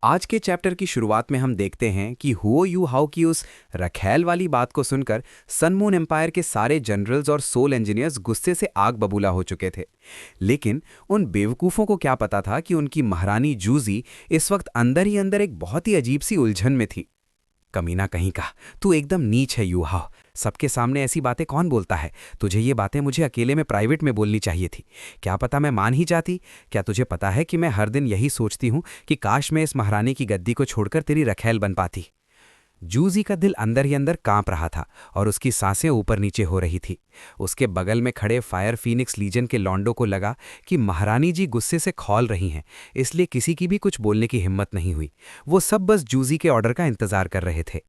आज के चैप्टर की शुरुआत में हम देखते हैं कि हुओ यू हाउ की उस रखैल वाली बात को सुनकर सन मून एम्पायर के सारे जनरल्स और सोल इंजीनियर्स गुस्से से आग बबूला हो चुके थे। लेकिन उन बेवकूफ़ों को क्या पता था कि उनकी महारानी जूजी इस वक्त अंदर ही अंदर एक बहुत ही अजीब सी उलझन में थी। कमीना कहीं का, तू एकदम नीच है यूहा। सबके सामने ऐसी बातें कौन बोलता है? तुझे ये बातें मुझे अकेले में प्राइवेट में बोलनी चाहिए थी। क्या पता मैं मान ही जाती। क्या तुझे पता है कि मैं हर दिन यही सोचती हूँ कि काश मैं इस महारानी की गद्दी को छोड़कर तेरी रखैल बन पाती। जूजी का दिल अंदर ही अंदर कांप रहा था और उसकी सांसें ऊपर नीचे हो रही थी। उसके बगल में खड़े फायर फीनिक्स लीजन के लॉन्डो को लगा कि महारानी जी गुस्से से खौल रही हैं, इसलिए किसी की भी कुछ बोलने की हिम्मत नहीं हुई। वो सब बस जूजी के ऑर्डर का इंतजार कर रहे थे।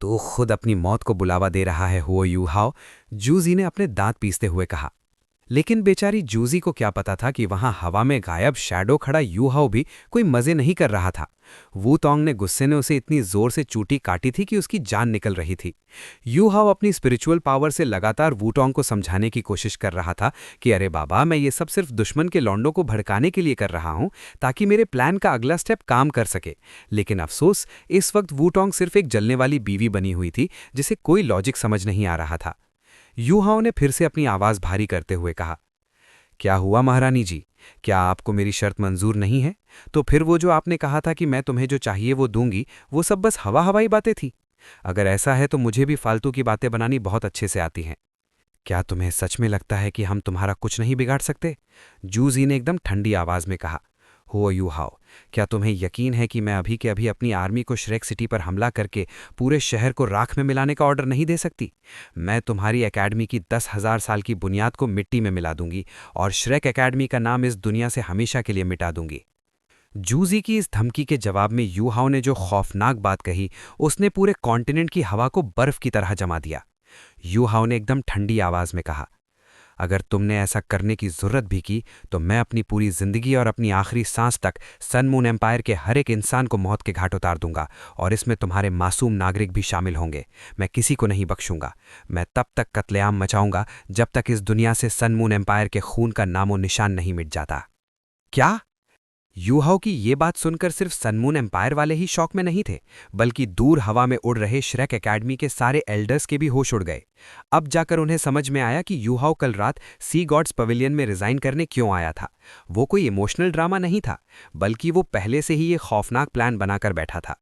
तो खुद अपनी मौत को बुलावा दे रहा है हुओ यू हाओ, जूजी ने अपने दांत पीसते हुए कहा। लेकिन बेचारी जूजी को क्या पता था कि वहां हवा में गायब शैडो खड़ा यूहाओ भी कोई मजे नहीं कर रहा था। वू तोंग ने गुस्से ने उसे इतनी जोर से चूटी काटी थी कि उसकी जान निकल रही थी। यूहाओ अपनी स्पिरिचुअल पावर से लगातार वू टोंग को समझाने की कोशिश कर रहा था कि अरे बाबा, मैं ये सब सिर्फ दुश्मन के लौंडों को भड़काने के लिए कर रहा हूं ताकि मेरे प्लान का अगला स्टेप काम कर सके। लेकिन अफसोस, इस वक्त वू टोंग सिर्फ एक जलने वाली बीवी बनी हुई थी जिसे कोई लॉजिक समझ नहीं आ रहा था। यूहाओ ने फिर से अपनी आवाज भारी करते हुए कहा, क्या हुआ महारानी जी? क्या आपको मेरी शर्त मंजूर नहीं है? तो फिर वो जो आपने कहा था कि मैं तुम्हें जो चाहिए वो दूंगी, वो सब बस हवा हवाई बातें थी। अगर ऐसा है तो मुझे भी फालतू की बातें बनानी बहुत अच्छे से आती हैं। क्या तुम्हें सच में लगता है कि हम तुम्हारा कुछ नहीं बिगाड़ सकते? जूजी ने एकदम ठंडी आवाज में कहा। हो यू हाओ, क्या तुम्हें यकीन है कि मैं अभी के अभी अपनी आर्मी को श्रेक सिटी पर हमला करके पूरे शहर को राख में मिलाने का ऑर्डर नहीं दे सकती? मैं तुम्हारी एकेडमी की 10,000 साल की बुनियाद को मिट्टी में मिला दूंगी और श्रेक एकेडमी का नाम इस दुनिया से हमेशा के लिए मिटा दूंगी। जूजी की इस धमकी के जवाब में यूहाओ ने जो खौफनाक बात कही, उसने पूरे कॉन्टिनेंट की हवा को बर्फ की तरह जमा दिया। यूहाओ ने एकदम ठंडी आवाज में कहा, अगर तुमने ऐसा करने की जरूरत भी की तो मैं अपनी पूरी जिंदगी और अपनी आखिरी सांस तक सन मून एम्पायर के हर एक इंसान को मौत के घाट उतार दूंगा, और इसमें तुम्हारे मासूम नागरिक भी शामिल होंगे। मैं किसी को नहीं बख्शूंगा। मैं तब तक कत्लेआम मचाऊंगा जब तक इस दुनिया से सन मून एम्पायर के खून का नामो निशान नहीं मिट जाता। क्या? यूहाओ की ये बात सुनकर सिर्फ सनमून एम्पायर वाले ही शौक में नहीं थे, बल्कि दूर हवा में उड़ रहे श्रेक एकेडमी के सारे एल्डर्स के भी होश उड़ गए। अब जाकर उन्हें समझ में आया कि यूहाओ कल रात सी गॉड्स पवेलियन में रिजाइन करने क्यों आया था। वो कोई इमोशनल ड्रामा नहीं था, बल्कि वो पहले से ही ये खौफनाक प्लान बनाकर बैठा था।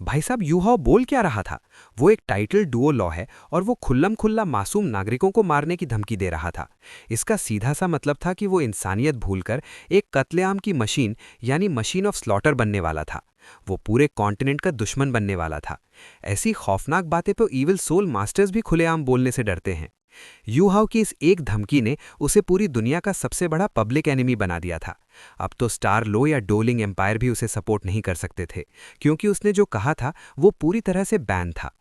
भाई साहब, यूहाओ बोल क्या रहा था? वो एक टाइटल डुओ लॉ है और वो खुल्लम खुल्ला मासूम नागरिकों को मारने की धमकी दे रहा था। इसका सीधा सा मतलब था कि वो इंसानियत भूलकर एक कत्लेआम की मशीन यानी मशीन ऑफ स्लॉटर बनने वाला था। वो पूरे कॉन्टिनेंट का दुश्मन बनने वाला था। ऐसी खौफनाक बातें तो ईविल सोल मास्टर्स भी खुलेआम बोलने से डरते हैं। यूहाओ की इस एक धमकी ने उसे पूरी दुनिया का सबसे बड़ा पब्लिक एनिमी बना दिया था। अब तो स्टार लो या डोलिंग एम्पायर भी उसे सपोर्ट नहीं कर सकते थे, क्योंकि उसने जो कहा था वो पूरी तरह से बैन था।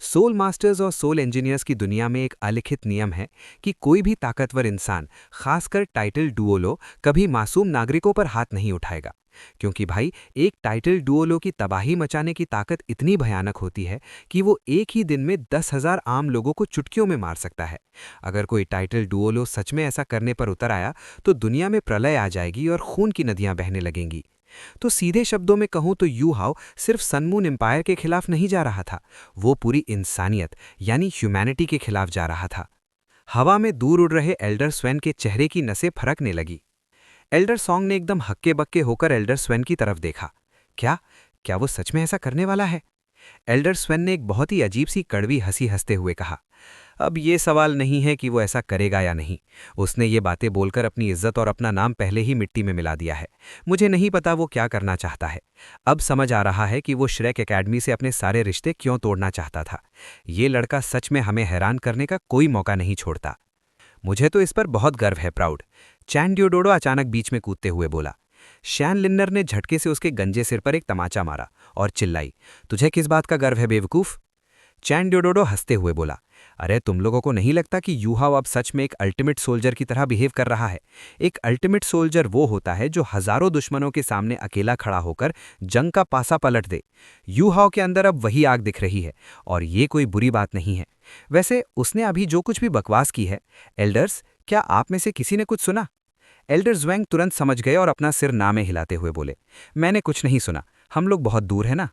सोल मास्टर्स और सोल इंजीनियर्स की दुनिया में एक अलिखित नियम है कि कोई भी ताकतवर इंसान, खासकर टाइटल डुओलो, कभी मासूम नागरिकों पर हाथ नहीं उठाएगा। क्योंकि भाई, एक टाइटल डुओलो की तबाही मचाने की ताकत इतनी भयानक होती है कि वो एक ही दिन में 10,000 आम लोगों को चुटकियों में मार सकता है। अगर कोई टाइटल डुओलो सच में ऐसा करने पर उतर आया तो दुनिया में प्रलय आ जाएगी और खून की नदियां बहने लगेंगी। तो सीधे शब्दों में कहूं तो यूहाओ सिर्फ सन मून एम्पायर के खिलाफ नहीं जा रहा था, वो पूरी इंसानियत यानी ह्यूमैनिटी के खिलाफ जा रहा था। हवा में दूर उड़ रहे एल्डर स्वेन के चेहरे की नसें फरकने लगी। एल्डर सॉन्ग ने एकदम हक्के बक्के होकर एल्डर स्वेन की तरफ देखा। क्या क्या वो सच में ऐसा करने वाला है? एल्डर स्वेन ने एक बहुत ही अजीब सी कड़वी हंसी हंसते हुए कहा, अब ये सवाल नहीं है कि वो ऐसा करेगा या नहीं। उसने ये बातें बोलकर अपनी इज्जत और अपना नाम पहले ही मिट्टी में मिला दिया है। मुझे नहीं पता वो क्या करना चाहता है। अब समझ आ रहा है कि वो श्रेक एकेडमी से अपने सारे रिश्ते क्यों तोड़ना चाहता था। ये लड़का सच में हमें हैरान करने का कोई मौका नहीं छोड़ता। मुझे तो इस पर बहुत गर्व है, प्राउड। चैन ड्योडोडो अचानक बीच में कूदते हुए बोला। शैन लिन्नर ने झटके से उसके गंजे सिर पर एक तमाचा मारा और चिल्लाई, तुझे किस बात का गर्व है बेवकूफ? चैन ड्योडोडो हंसते हुए बोला, अरे तुम लोगों को नहीं लगता कि यूहाओ अब सच में एक अल्टीमेट सोल्जर की तरह बिहेव कर रहा है? एक अल्टीमेट सोल्जर वो होता है जो हजारों दुश्मनों के सामने अकेला खड़ा होकर जंग का पासा पलट दे। यूहाओ के अंदर अब वही आग दिख रही है और ये कोई बुरी बात नहीं है। वैसे उसने अभी जो कुछ भी बकवास की है, एल्डर्स, क्या आप में से किसी ने कुछ सुना? एल्डर ज़्वेंग तुरंत समझ गए और अपना सिर ना में हिलाते हुए बोले, मैंने कुछ नहीं सुना। हम लोग बहुत दूर है ना।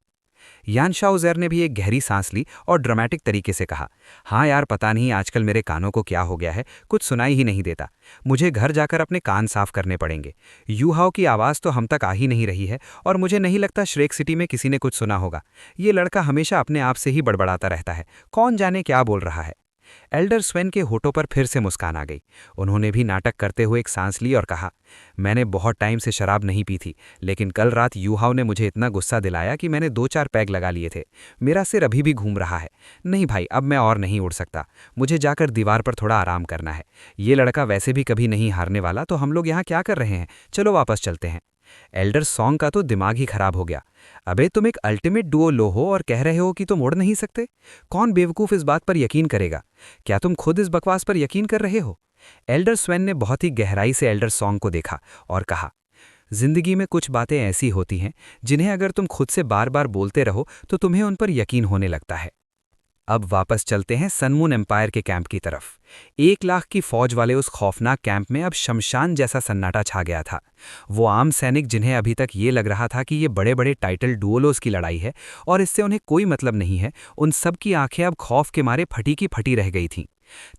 यान शाओज़ेर ने भी एक गहरी सांस ली और ड्रामेटिक तरीके से कहा, हाँ यार, पता नहीं आजकल मेरे कानों को क्या हो गया है, कुछ सुनाई ही नहीं देता। मुझे घर जाकर अपने कान साफ करने पड़ेंगे। यूहाओ की आवाज़ तो हम तक आ ही नहीं रही है और मुझे नहीं लगता श्रेक सिटी में किसी ने कुछ सुना होगा। ये लड़का हमेशा अपने आप से ही बड़बड़ाता रहता है, कौन जाने क्या बोल रहा है। एल्डर स्वेन के होठों पर फिर से मुस्कान आ गई। उन्होंने भी नाटक करते हुए एक सांस ली और कहा, मैंने बहुत टाइम से शराब नहीं पी थी, लेकिन कल रात यूहाओ ने मुझे इतना गुस्सा दिलाया कि मैंने 2-4 पैग लगा लिए थे। मेरा सिर अभी भी घूम रहा है। नहीं भाई, अब मैं और नहीं उड़ सकता। मुझे जाकर दीवार पर थोड़ा आराम करना है। ये लड़का वैसे भी कभी नहीं हारने वाला, तो हम लोग यहाँ क्या कर रहे हैं? चलो वापस चलते हैं। एल्डर सॉन्ग का तो दिमाग ही खराब हो गया। अबे तुम एक अल्टीमेट डुओ लो हो और कह रहे हो कि तुम उड़ नहीं सकते? कौन बेवकूफ़ इस बात पर यकीन करेगा? क्या तुम खुद इस बकवास पर यकीन कर रहे हो? एल्डर स्वेन ने बहुत ही गहराई से एल्डर सॉन्ग को देखा और कहा, जिंदगी में कुछ बातें ऐसी होती हैं जिन्हें अगर तुम खुद से बार बार बोलते रहो तो तुम्हें उन पर यकीन होने लगता है। अब वापस चलते हैं सनमून एम्पायर के कैंप की तरफ। 1 लाख की फौज वाले उस खौफनाक कैंप में अब शमशान जैसा सन्नाटा छा गया था। वो आम सैनिक जिन्हें अभी तक ये लग रहा था कि ये बड़े बड़े टाइटल डुओलोस की लड़ाई है और इससे उन्हें कोई मतलब नहीं है, उन सब की आंखें अब खौफ के मारे फटी की फटी रह गई थीं।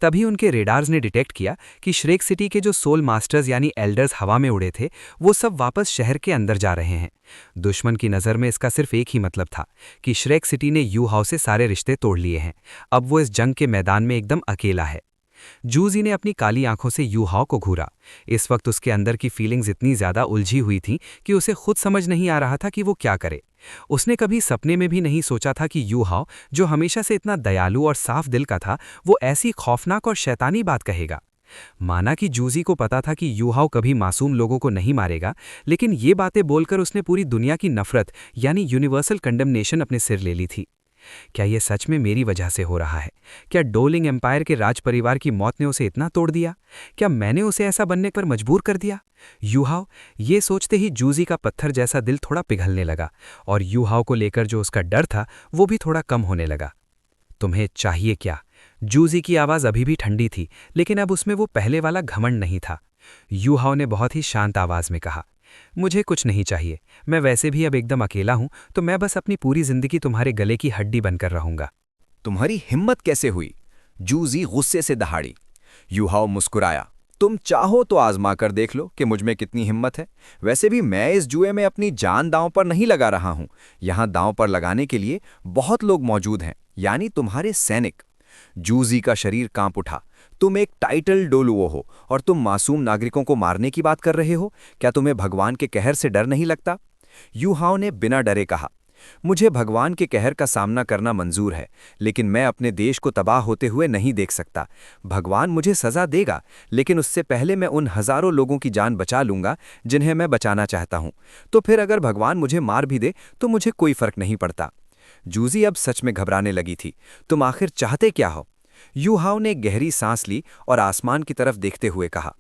तभी उनके रेडार्स ने डिटेक्ट किया कि श्रेक सिटी के जो सोल मास्टर्स यानी एल्डर्स हवा में उड़े थे, वो सब वापस शहर के अंदर जा रहे हैं। दुश्मन की नज़र में इसका सिर्फ एक ही मतलब था कि श्रेक सिटी ने यूहाओ से सारे रिश्ते तोड़ लिए हैं। अब वो इस जंग के मैदान में एकदम अकेला है। जूजी ने अपनी काली आंखों से यूहाओ को घूरा। इस वक्त उसके अंदर की फीलिंग्स इतनी ज्यादा उलझी हुई थीं कि उसे खुद समझ नहीं आ रहा था कि वो क्या करे। उसने कभी सपने में भी नहीं सोचा था कि यूहाओ, जो हमेशा से इतना दयालु और साफ दिल का था, वो ऐसी खौफनाक और शैतानी बात कहेगा। माना कि जूजी को पता था कि यूहाओ कभी मासूम लोगों को नहीं मारेगा, लेकिन ये बातें बोलकर उसने पूरी दुनिया की नफरत यानी यूनिवर्सल कंडेमनेशन अपने सिर ले ली थी। क्या ये सच में मेरी वजह से हो रहा है? क्या डोलिंग एम्पायर के राज परिवार की मौत ने उसे इतना तोड़ दिया? क्या मैंने उसे ऐसा बनने पर मजबूर कर दिया? यूहाओ, ये सोचते ही जूजी का पत्थर जैसा दिल थोड़ा पिघलने लगा और यूहाओ को लेकर जो उसका डर था वो भी थोड़ा कम होने लगा। तुम्हें चाहिए क्या? जूजी की आवाज़ अभी भी ठंडी थी, लेकिन अब उसमें वो पहले वाला घमंड नहीं था। यूहाओ ने बहुत ही शांत आवाज़ में कहा, मुझे कुछ नहीं चाहिए। मैं वैसे भी अब एकदम अकेला हूं, तो मैं बस अपनी पूरी जिंदगी तुम्हारे गले की हड्डी बनकर रहूंगा। तुम्हारी हिम्मत कैसे हुई? जूजी गुस्से से दहाड़ी। यूहाओ मुस्कुराया, तुम चाहो तो आजमा कर देख लो कि मुझ में कितनी हिम्मत है। वैसे भी मैं इस जुए में अपनी जान दांव पर नहीं लगा रहा हूं। यहां दांव पर लगाने के लिए बहुत लोग मौजूद हैं, यानी तुम्हारे सैनिक। जूजी का शरीर कांप उठा। तुम एक टाइटल डोलुओ हो और तुम मासूम नागरिकों को मारने की बात कर रहे हो? क्या तुम्हें भगवान के कहर से डर नहीं लगता? यूहाओ ने बिना डरे कहा, मुझे भगवान के कहर का सामना करना मंजूर है, लेकिन मैं अपने देश को तबाह होते हुए नहीं देख सकता। भगवान मुझे सजा देगा, लेकिन उससे पहले मैं उन हजारों लोगों की जान बचा लूंगा जिन्हें मैं बचाना चाहता हूं। तो फिर अगर भगवान मुझे मार भी दे तो मुझे कोई फर्क नहीं पड़ता। जूजी अब सच में घबराने लगी थी। तुम आखिर चाहते क्या हो? यूहाओ ने गहरी सांस ली और आसमान की तरफ देखते हुए कहा,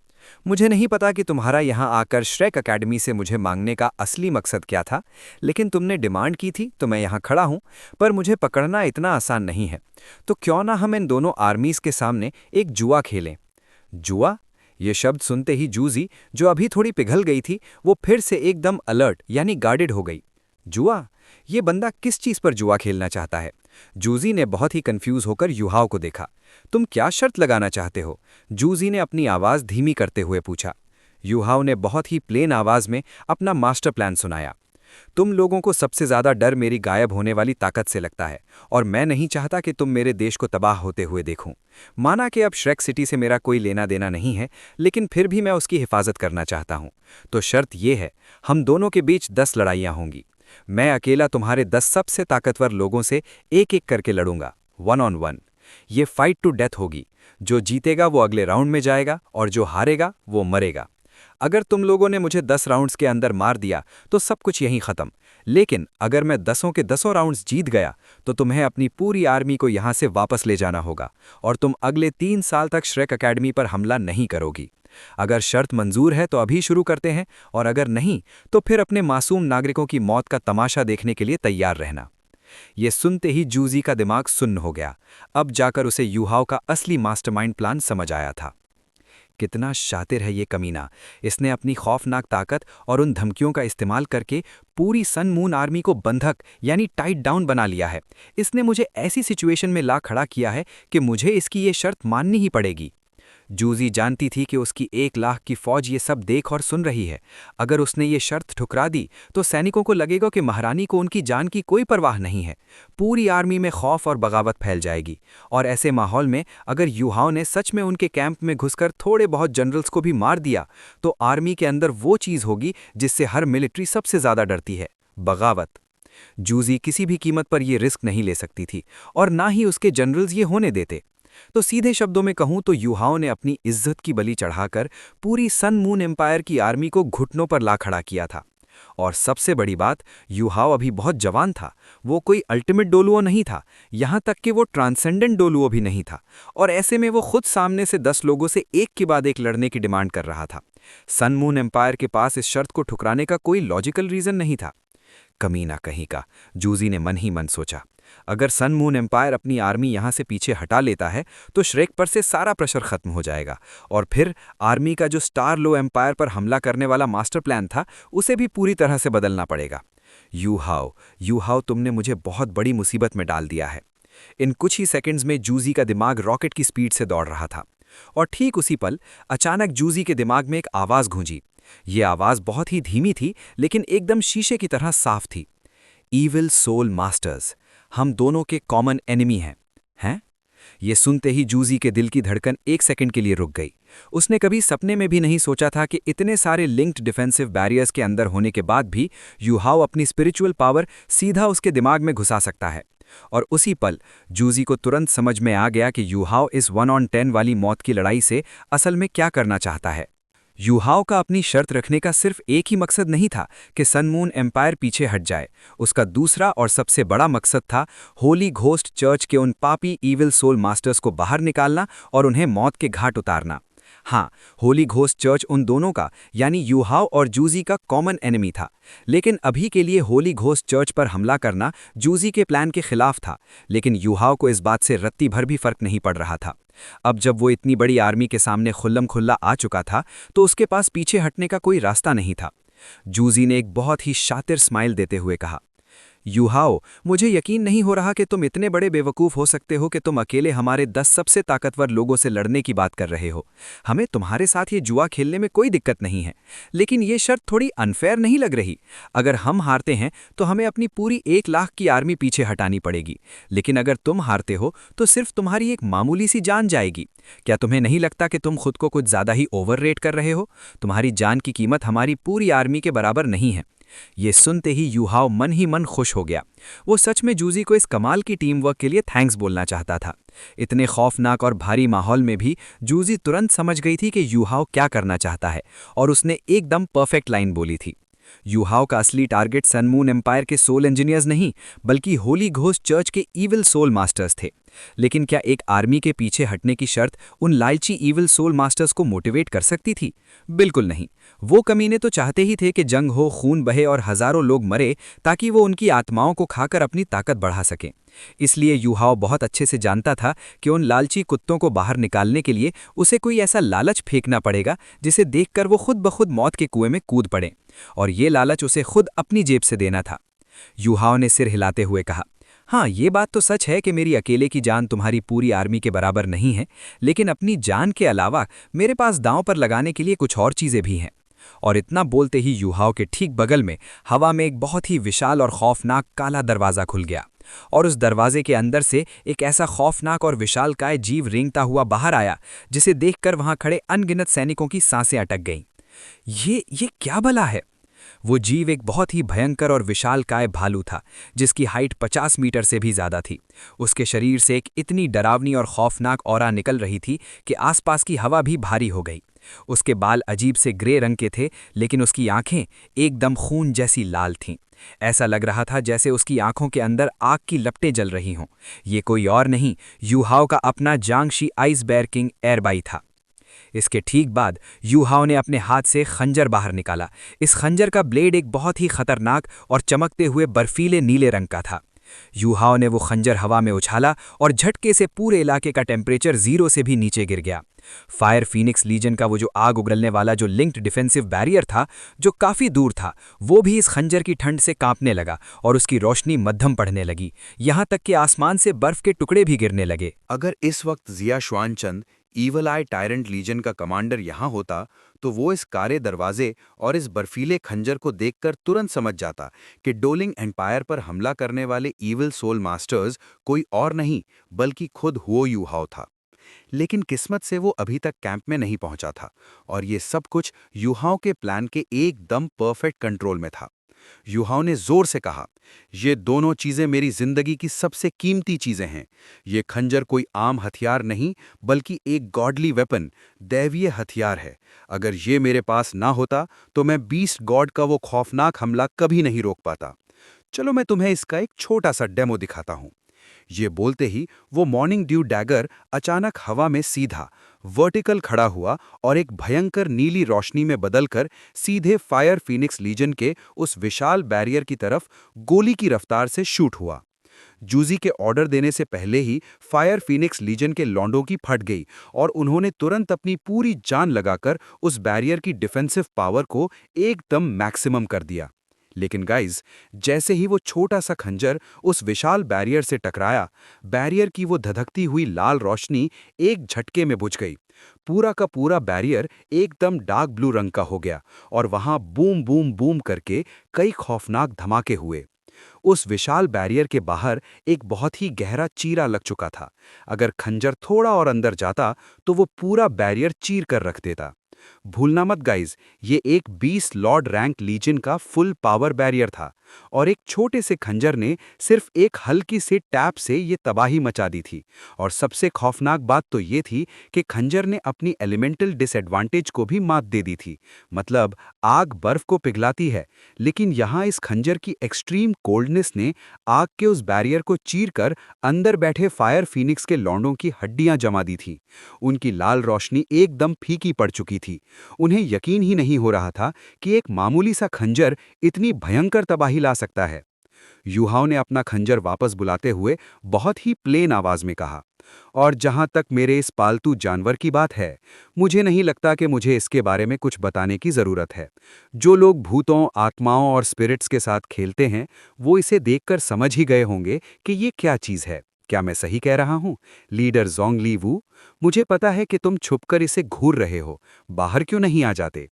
मुझे नहीं पता कि तुम्हारा यहाँ आकर श्रेक अकेडमी से मुझे मांगने का असली मकसद क्या था, लेकिन तुमने डिमांड की थी तो मैं यहाँ खड़ा हूँ। पर मुझे पकड़ना इतना आसान नहीं है। तो क्यों ना हम इन दोनों आर्मीज के सामने एक जुआ खेलें? जुआ? ये शब्द सुनते ही जूजी, जो अभी थोड़ी पिघल गई थी, वो फिर से एकदम अलर्ट यानी गार्डेड हो गई। जुआ? ये बंदा किस चीज पर जुआ खेलना चाहता है? जूजी ने बहुत ही कंफ्यूज होकर यूहाओ को देखा। तुम क्या शर्त लगाना चाहते हो? जूजी ने अपनी आवाज धीमी करते हुए पूछा। यूहाओ ने बहुत ही प्लेन आवाज में अपना मास्टर प्लान सुनाया। तुम लोगों को सबसे ज्यादा डर मेरी गायब होने वाली ताकत से लगता है, और मैं नहीं चाहता कि तुम मेरे देश को तबाह होते हुए देखूं। माना कि अब श्रेक सिटी से मेरा कोई लेना देना नहीं है, लेकिन फिर भी मैं उसकी हिफाजत करना चाहता हूं। तो शर्त यह है, हम दोनों के बीच 10 लड़ाइयां होंगी। मैं अकेला तुम्हारे 10 सबसे ताकतवर लोगों से एक एक करके लड़ूंगा, 1 on 1। ये फाइट टू डेथ होगी। जो जीतेगा वो अगले राउंड में जाएगा और जो हारेगा वो मरेगा। अगर तुम लोगों ने मुझे 10 राउंड्स के अंदर मार दिया तो सब कुछ यहीं खत्म। लेकिन अगर मैं 10 के 10 राउंड्स जीत गया तो तुम्हें अपनी पूरी आर्मी को यहां से वापस ले जाना होगा और तुम अगले 3 साल तक श्रेक अकेडमी पर हमला नहीं करोगी। अगर शर्त मंजूर है तो अभी शुरू करते हैं, और अगर नहीं तो फिर अपने मासूम नागरिकों की मौत का तमाशा देखने के लिए तैयार रहना। ये सुनते ही जूजी का दिमाग सुन्न हो गया। अब जाकर उसे यूहाओ का असली मास्टरमाइंड प्लान समझ आया था। कितना शातिर है ये कमीना। इसने अपनी खौफनाक ताकत और उन धमकियों का इस्तेमाल करके पूरी सन मून आर्मी को बंधक यानी टाइट डाउन बना लिया है। इसने मुझे ऐसी सिचुएशन में ला खड़ा किया है कि मुझे इसकी ये शर्त माननी ही पड़ेगी। जूजी जानती थी कि उसकी 1 लाख की फौज ये सब देख और सुन रही है। अगर उसने ये शर्त ठुकरा दी तो सैनिकों को लगेगा कि महारानी को उनकी जान की कोई परवाह नहीं है। पूरी आर्मी में खौफ और बगावत फैल जाएगी। और ऐसे माहौल में अगर युहाओं ने सच में उनके कैंप में घुसकर थोड़े बहुत जनरल्स को भी मार दिया तो आर्मी के अंदर वो चीज़ होगी जिससे हर मिलिट्री सबसे ज़्यादा डरती है, बगावत। जूजी किसी भी कीमत पर यह रिस्क नहीं ले सकती थी और ना ही उसके जनरल्स ये होने देते। तो सीधे शब्दों में कहूं तो युहाओं ने अपनी इज्जत की बलि चढ़ाकर पूरी सन मून एम्पायर की आर्मी को घुटनों पर ला खड़ा किया था। और सबसे बड़ी बात, युहाओ अभी बहुत जवान था। वो कोई अल्टीमेट डोलुओ नहीं था, यहां तक कि वो ट्रांसेंडेंट डोलुओ भी नहीं था। और ऐसे में वो खुद सामने से 10 लोगों से एक के बाद एक लड़ने की डिमांड कर रहा था। सन मून एम्पायर के पास इस शर्त को ठुकराने का कोई लॉजिकल रीजन नहीं था। कमीना कहीं का, जूजी ने मन ही मन सोचा। अगर सन मून एम्पायर अपनी आर्मी यहां से पीछे हटा लेता है तो श्रेक पर से सारा प्रेशर खत्म हो जाएगा और फिर आर्मी का जो स्टार लो एम्पायर पर हमला करने वाला मास्टर प्लान था उसे भी पूरी तरह से बदलना पड़ेगा। युहाओ, तुमने मुझे बहुत बड़ी मुसीबत में डाल दिया है। इन कुछ ही सेकंड्स में जूजी का दिमाग रॉकेट की स्पीड से दौड़ रहा था। और ठीक उसी पल अचानक जूजी के दिमाग में एक आवाज गूंजी। ये आवाज बहुत ही धीमी थी लेकिन एकदम शीशे की तरह साफ थी। ईविल सोल मास्टर्स, हम दोनों के कॉमन एनिमी हैं? ये सुनते ही जूजी के दिल की धड़कन 1 सेकंड के लिए रुक गई। उसने कभी सपने में भी नहीं सोचा था कि इतने सारे लिंक्ड डिफेंसिव बैरियर्स के अंदर होने के बाद भी युहाओ अपनी स्पिरिचुअल पावर सीधा उसके दिमाग में घुसा सकता है। और उसी पल जूजी को तुरंत समझ में आ गया कि युहाओ इस 1 on 10 वाली मौत की लड़ाई से असल में क्या करना चाहता है। युहाओ का अपनी शर्त रखने का सिर्फ एक ही मकसद नहीं था कि सन मून एम्पायर पीछे हट जाए। उसका दूसरा और सबसे बड़ा मकसद था होली घोस्ट चर्च के उन पापी ईविल सोल मास्टर्स को बाहर निकालना और उन्हें मौत के घाट उतारना। हाँ, होली घोस्ट चर्च उन दोनों का यानी युहाओ और जूजी का कॉमन एनिमी था। लेकिन अभी के लिए होली घोस्ट चर्च पर हमला करना जूजी के प्लान के खिलाफ था। लेकिन युहाओ को इस बात से रत्ती भर भी फर्क नहीं पड़ रहा था। अब जब वो इतनी बड़ी आर्मी के सामने खुल्लम खुल्ला आ चुका था तो उसके पास पीछे हटने का कोई रास्ता नहीं था। जूजी ने एक बहुत ही शातिर स्माइल देते हुए कहा, युहाओ, मुझे यकीन नहीं हो रहा कि तुम इतने बड़े बेवकूफ़ हो सकते हो कि तुम अकेले हमारे 10 सबसे ताकतवर लोगों से लड़ने की बात कर रहे हो। हमें तुम्हारे साथ ये जुआ खेलने में कोई दिक्कत नहीं है, लेकिन ये शर्त थोड़ी अनफेयर नहीं लग रही? अगर हम हारते हैं तो हमें अपनी पूरी 1 लाख की आर्मी पीछे हटानी पड़ेगी, लेकिन अगर तुम हारते हो तो सिर्फ तुम्हारी एक मामूली सी जान जाएगी। क्या तुम्हें नहीं लगता कि तुम खुद को कुछ ज़्यादा ही ओवर रेट कर रहे हो? तुम्हारी जान की कीमत हमारी पूरी आर्मी के बराबर नहीं है। ये सुनते ही युहाओ मन ही मन खुश हो गया। वो सच में जूजी को इस कमाल की टीम वर्क के लिए थैंक्स बोलना चाहता था। इतने खौफनाक और भारी माहौल में भी जूजी तुरंत समझ गई थी कि युहाओ क्या करना चाहता है और उसने एकदम परफेक्ट लाइन बोली थी। युहाओ का असली टारगेट सन मून एम्पायर के सोल इंजीनियर्स नहीं बल्कि होली घोस्ट चर्च के ईविल सोल मास्टर्स थे। लेकिन क्या एक आर्मी के पीछे हटने की शर्त उन लालची ईविल सोल मास्टर्स को मोटिवेट कर सकती थी? बिल्कुल नहीं। वो कमीने तो चाहते ही थे कि जंग हो, खून बहे और हजारों लोग मरे ताकि वो उनकी आत्माओं को खाकर अपनी ताकत बढ़ा सकें। इसलिए युहाओ बहुत अच्छे से जानता था कि उन लालची कुत्तों को बाहर निकालने के लिए उसे कोई ऐसा लालच फेंकना पड़ेगा जिसे देखकर वो खुद ब खुद मौत के कुएं में कूद पड़े, और ये लालच उसे खुद अपनी जेब से देना था। युहाओ ने सिर हिलाते हुए कहा, हाँ, ये बात तो सच है कि मेरी अकेले की जान तुम्हारी पूरी आर्मी के बराबर नहीं है, लेकिन अपनी जान के अलावा मेरे पास दांव पर लगाने के लिए कुछ और चीज़ें भी हैं। और इतना बोलते ही युहाओ के ठीक बगल में हवा में एक बहुत ही विशाल और खौफनाक काला दरवाज़ा खुल गया, और उस दरवाजे के अंदर से एक ऐसा खौफनाक और विशालकाय जीव रेंगता हुआ बाहर आया जिसे देखकर वहां खड़े अनगिनत सैनिकों की सांसें अटक गईं। ये क्या भला है? वो जीव एक बहुत ही भयंकर और विशालकाय भालू था जिसकी हाइट 50 मीटर से भी ज़्यादा थी। उसके शरीर से एक इतनी डरावनी और खौफनाक ऑरा निकल रही थी कि आसपास की हवा भी भारी हो गई। उसके बाल अजीब से ग्रे रंग के थे, लेकिन उसकी आंखें एकदम खून जैसी लाल थीं। ऐसा लग रहा था जैसे उसकी आंखों के अंदर आग की लपटें जल रही हों। ये कोई और नहीं, युहाओ का अपना जांगशी आइस बेयर किंग एयरबाई था। इसके ठीक बाद युहाओ ने अपने हाथ से खंजर बाहर निकाला। इस खंजर का ब्लेड एक बहुत ही खतरनाक और चमकते हुए बर्फीले नीले रंग का था। युहाओ ने वो खंजर हवा में उछाला और झटके से पूरे इलाके का टेम्परेचर 0 से भी नीचे गिर गया। फायर फीनिक्स लीजन का वो जो आग उगलने वाला जो लिंक्ड डिफेंसिव बैरियर था, जो काफी दूर था, वो भी इस खंजर की ठंड से कांपने लगा और उसकी रोशनी मध्यम पड़ने लगी, यहां तक कि आसमान से बर्फ के टुकड़े भी गिरने लगे। अगर इस वक्त जिया श्वानचंद ईवल आई टायरेंट लीजन का कमांडर यहाँ होता तो वो इस कारे दरवाजे और इस बर्फीले खंजर को देखकर तुरंत समझ जाता कि डोलिंग एम्पायर पर हमला करने वाले ईविल सोल मास्टर्स कोई और नहीं बल्कि खुद हुओ यूहाओ था। लेकिन किस्मत से वो अभी तक कैंप में नहीं पहुंचा था और ये सब कुछ यूहाओं के प्लान के एकदम परफेक्ट कंट्रोल में था। यूहाओं ने जोर से कहा, ये दोनों चीजें मेरी जिंदगी की सबसे कीमती चीजें हैं। ये खंजर कोई आम हथियार नहीं बल्कि एक गॉडली वेपन, दैवीय हथियार है। अगर ये मेरे पास ना होता तो मैं बीस्ट गॉड का वो खौफनाक हमला कभी नहीं रोक पाता। चलो मैं तुम्हें इसका एक छोटा सा डेमो दिखाता हूं। ये बोलते ही वो मॉर्निंग ड्यू डैगर अचानक हवा में सीधा वर्टिकल खड़ा हुआ और एक भयंकर नीली रोशनी में बदलकर सीधे फायर फीनिक्स लीजन के उस विशाल बैरियर की तरफ गोली की रफ्तार से शूट हुआ। जूजी के ऑर्डर देने से पहले ही फायर फीनिक्स लीजन के लौंडों की फट गई और उन्होंने तुरंत अपनी पूरी जान लगाकर उस बैरियर की डिफेंसिव पावर को एकदम मैक्सिमम कर दिया। लेकिन गाइज, जैसे ही वो छोटा सा खंजर उस विशाल बैरियर से टकराया, बैरियर की वो धधकती हुई लाल रोशनी एक झटके में बुझ गई। पूरा का पूरा बैरियर एकदम डार्क ब्लू रंग का हो गया और वहां बूम बूम बूम करके कई खौफनाक धमाके हुए। उस विशाल बैरियर के बाहर एक बहुत ही गहरा चीरा लग चुका था। अगर खंजर थोड़ा और अंदर जाता तो वो पूरा बैरियर चीर कर रख देता। भूलना मत गाइज, ये एक 20 लॉर्ड रैंक लीजन का फुल पावर बैरियर था और एक छोटे से खंजर ने सिर्फ एक हल्की से टैप से ये तबाही मचा दी थी। और सबसे खौफनाक बात तो ये थी कि खंजर ने अपनी एलिमेंटल डिसएडवांटेज को भी मात दे दी थी। मतलब आग बर्फ को पिघलाती है, लेकिन यहाँ इस खंजर की एक्सट्रीम कोल्डनेस ने आग के उस बैरियर को चीरकर अंदर बैठे फायर फीनिक्स के लौंडों की हड्डियां जमा दी थी। उनकी लाल रोशनी एकदम फीकी पड़ चुकी थी। उन्हें यकीन ही नहीं हो रहा था कि एक मामूली सा खंजर इतनी भयंकर तबाही ला सकता है। यूहाओं ने अपना खंजर वापस बुलाते हुए बहुत ही प्लेन आवाज में कहा, और जहां तक मेरे इस पालतू जानवर की बात है, मुझे नहीं लगता कि मुझे इसके बारे में कुछ बताने की जरूरत है। जो लोग भूतों, आत्माओं और स्पिरिट्स के साथ खेलते हैं, वो इसे देखकर समझ ही गए होंगे कि ये क्या चीज है। क्या मैं सही कह रहा हूं, लीडर ज़ोंगली वू? मुझे पता है कि तुम छुपकर इसे घूर रहे हो, बाहर क्यों नहीं आ जाते?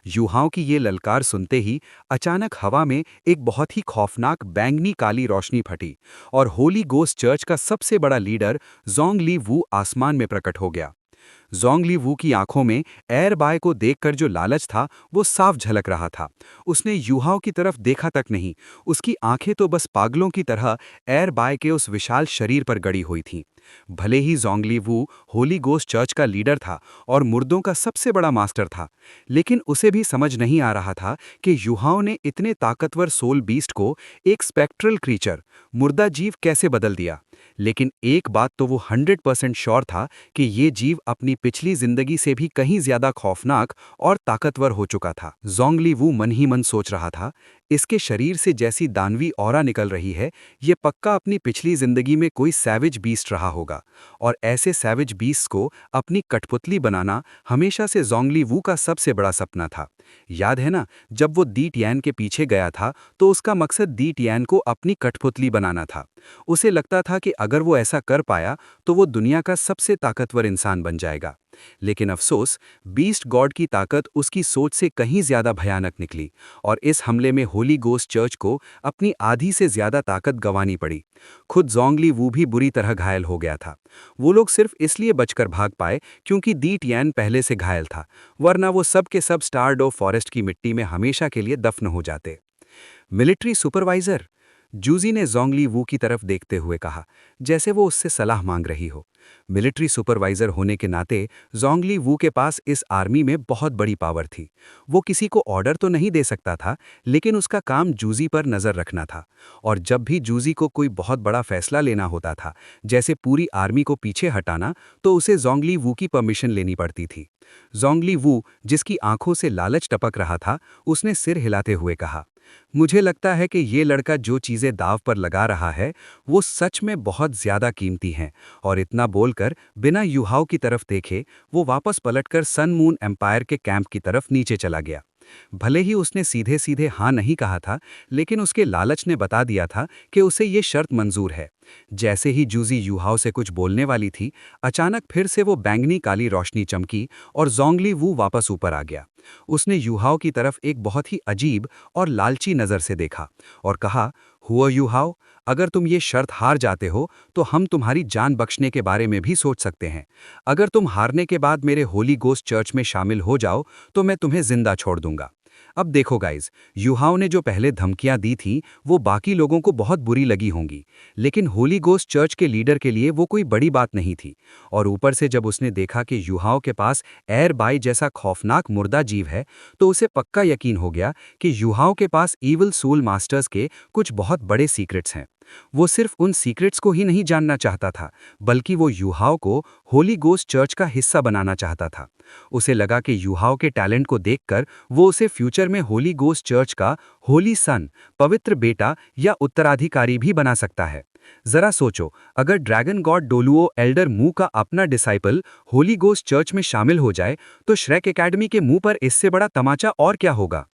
यूहाओं की ये ललकार सुनते ही अचानक हवा में एक बहुत ही खौफनाक बैंगनी काली रोशनी फटी और होली गोस्ट चर्च का सबसे बड़ा लीडर ज़ोंगली वू आसमान में प्रकट हो गया। ज़ोंगली वू की आंखों में एयर बाय को देखकर जो लालच था वो साफ झलक रहा था। उसने यूहाओं की तरफ देखा तक नहीं, उसकी आंखें तो बस पागलों की तरह एयर बाय के उस विशाल शरीर पर गड़ी हुई थीं। भले ही ज़ोंगली वू होली गोस्ट चर्च का लीडर था और मुर्दों का सबसे बड़ा मास्टर था, लेकिन उसे भी समझ नहीं आ रहा था कि यूहाओं ने इतने ताकतवर सोल बीस्ट को एक स्पेक्ट्रल क्रीचर, मुर्दा जीव कैसे बदल दिया। लेकिन एक बात तो वो 100% श्योर था कि ये जीव अपनी पिछली जिंदगी से भी कहीं ज्यादा खौफनाक और ताकतवर हो चुका था। ज़ोंगली वू मन ही मन सोच रहा था, इसके शरीर से जैसी दानवी ऑरा निकल रही है, ये पक्का अपनी पिछली जिंदगी में कोई सैविज बीस्ट रहा होगा। और ऐसे सैविज बीस्ट को अपनी कठपुतली बनाना हमेशा से ज़ोंगली वू का सबसे बड़ा सपना था। याद है ना, जब वो दी टियान के पीछे गया था तो उसका मकसद दी टियान को अपनी कठपुतली बनाना था। उसे लगता था कि अगर वो ऐसा कर पाया तो वो दुनिया का सबसे ताकतवर इंसान बन जाएगा। लेकिन अफसोस, बीस्ट गॉड की ताकत उसकी सोच से कहीं ज्यादा भयानक निकली और इस हमले में होली गोस्ट चर्च को अपनी आधी से ज्यादा ताकत गंवानी पड़ी। खुद ज़ोंगली वू भी बुरी तरह घायल हो गया था। वो लोग सिर्फ इसलिए बचकर भाग पाए क्योंकि दी टियान पहले से घायल था, वरना वो सब के सब स्टारडो फॉरेस्ट की मिट्टी में हमेशा के लिए दफन हो जाते। मिलिट्री सुपरवाइजर, जूजी ने ज़ोंगली वू की तरफ देखते हुए कहा, जैसे वो उससे सलाह मांग रही हो। मिलिट्री सुपरवाइजर होने के नाते ज़ोंगली वू के पास इस आर्मी में बहुत बड़ी पावर थी। वो किसी को ऑर्डर तो नहीं दे सकता था, लेकिन उसका काम जूजी पर नज़र रखना था। और जब भी जूजी को कोई बहुत बड़ा फैसला लेना होता था, जैसे पूरी आर्मी को पीछे हटाना, तो उसे ज़ोंगली वू की परमिशन लेनी पड़ती थी। ज़ोंगली वू, जिसकी आंखों से लालच टपक रहा था, उसने सिर हिलाते हुए कहा, मुझे लगता है कि ये लड़का जो चीज़ें दांव पर लगा रहा है वो सच में बहुत ज़्यादा कीमती हैं। और इतना बोलकर बिना युहाओ की तरफ देखे वो वापस पलटकर सन मून एम्पायर के कैंप की तरफ नीचे चला गया। भले ही उसने सीधे सीधे हाँ नहीं कहा था, लेकिन उसके लालच ने बता दिया था कि उसे ये शर्त मंजूर है। जैसे ही जूजी युहाओ से कुछ बोलने वाली थी, अचानक फिर से वो बैंगनी काली रोशनी चमकी और जोंगली वू वापस ऊपर आ गया। उसने युहाओ की तरफ एक बहुत ही अजीब और लालची नज़र से देखा और कहा, हुआ युहाओ, अगर तुम ये शर्त हार जाते हो तो हम तुम्हारी जान बख्शने के बारे में भी सोच सकते हैं। अगर तुम हारने के बाद मेरे होली गोस्ट चर्च में शामिल हो जाओ तो मैं तुम्हें जिंदा छोड़ दूंगा। अब देखो गाइज, युहाओ ने जो पहले धमकियां दी थी वो बाकी लोगों को बहुत बुरी लगी होंगी, लेकिन होली गोस्ट चर्च के लीडर के लिए वो कोई बड़ी बात नहीं थी। और ऊपर से जब उसने देखा कि युहाओ के पास एयर बाई जैसा खौफनाक मुर्दा जीव है, तो उसे पक्का यकीन हो गया कि युहाओ के पास ईविल सोल मास्टर्स के कुछ बहुत बड़े सीक्रेट्स हैं। वो सिर्फ उन सीक्रेट्स को ही नहीं जानना चाहता था, बल्कि वो युहाओ को होली गोस्ट चर्च का हिस्सा बनाना चाहता था। उसे लगा कि युहाओ के टैलेंट को देखकर वो उसे फ्यूचर में होली गोस्ट चर्च का होली सन, पवित्र बेटा या उत्तराधिकारी भी बना सकता है। जरा सोचो, अगर ड्रैगन गॉड डोलुओ एल्डर मू का अपना डिसाइपल होली गोस्ट चर्च में शामिल हो जाए तो श्रेक एकेडमी के मुंह पर इससे बड़ा तमाचा और क्या होगा।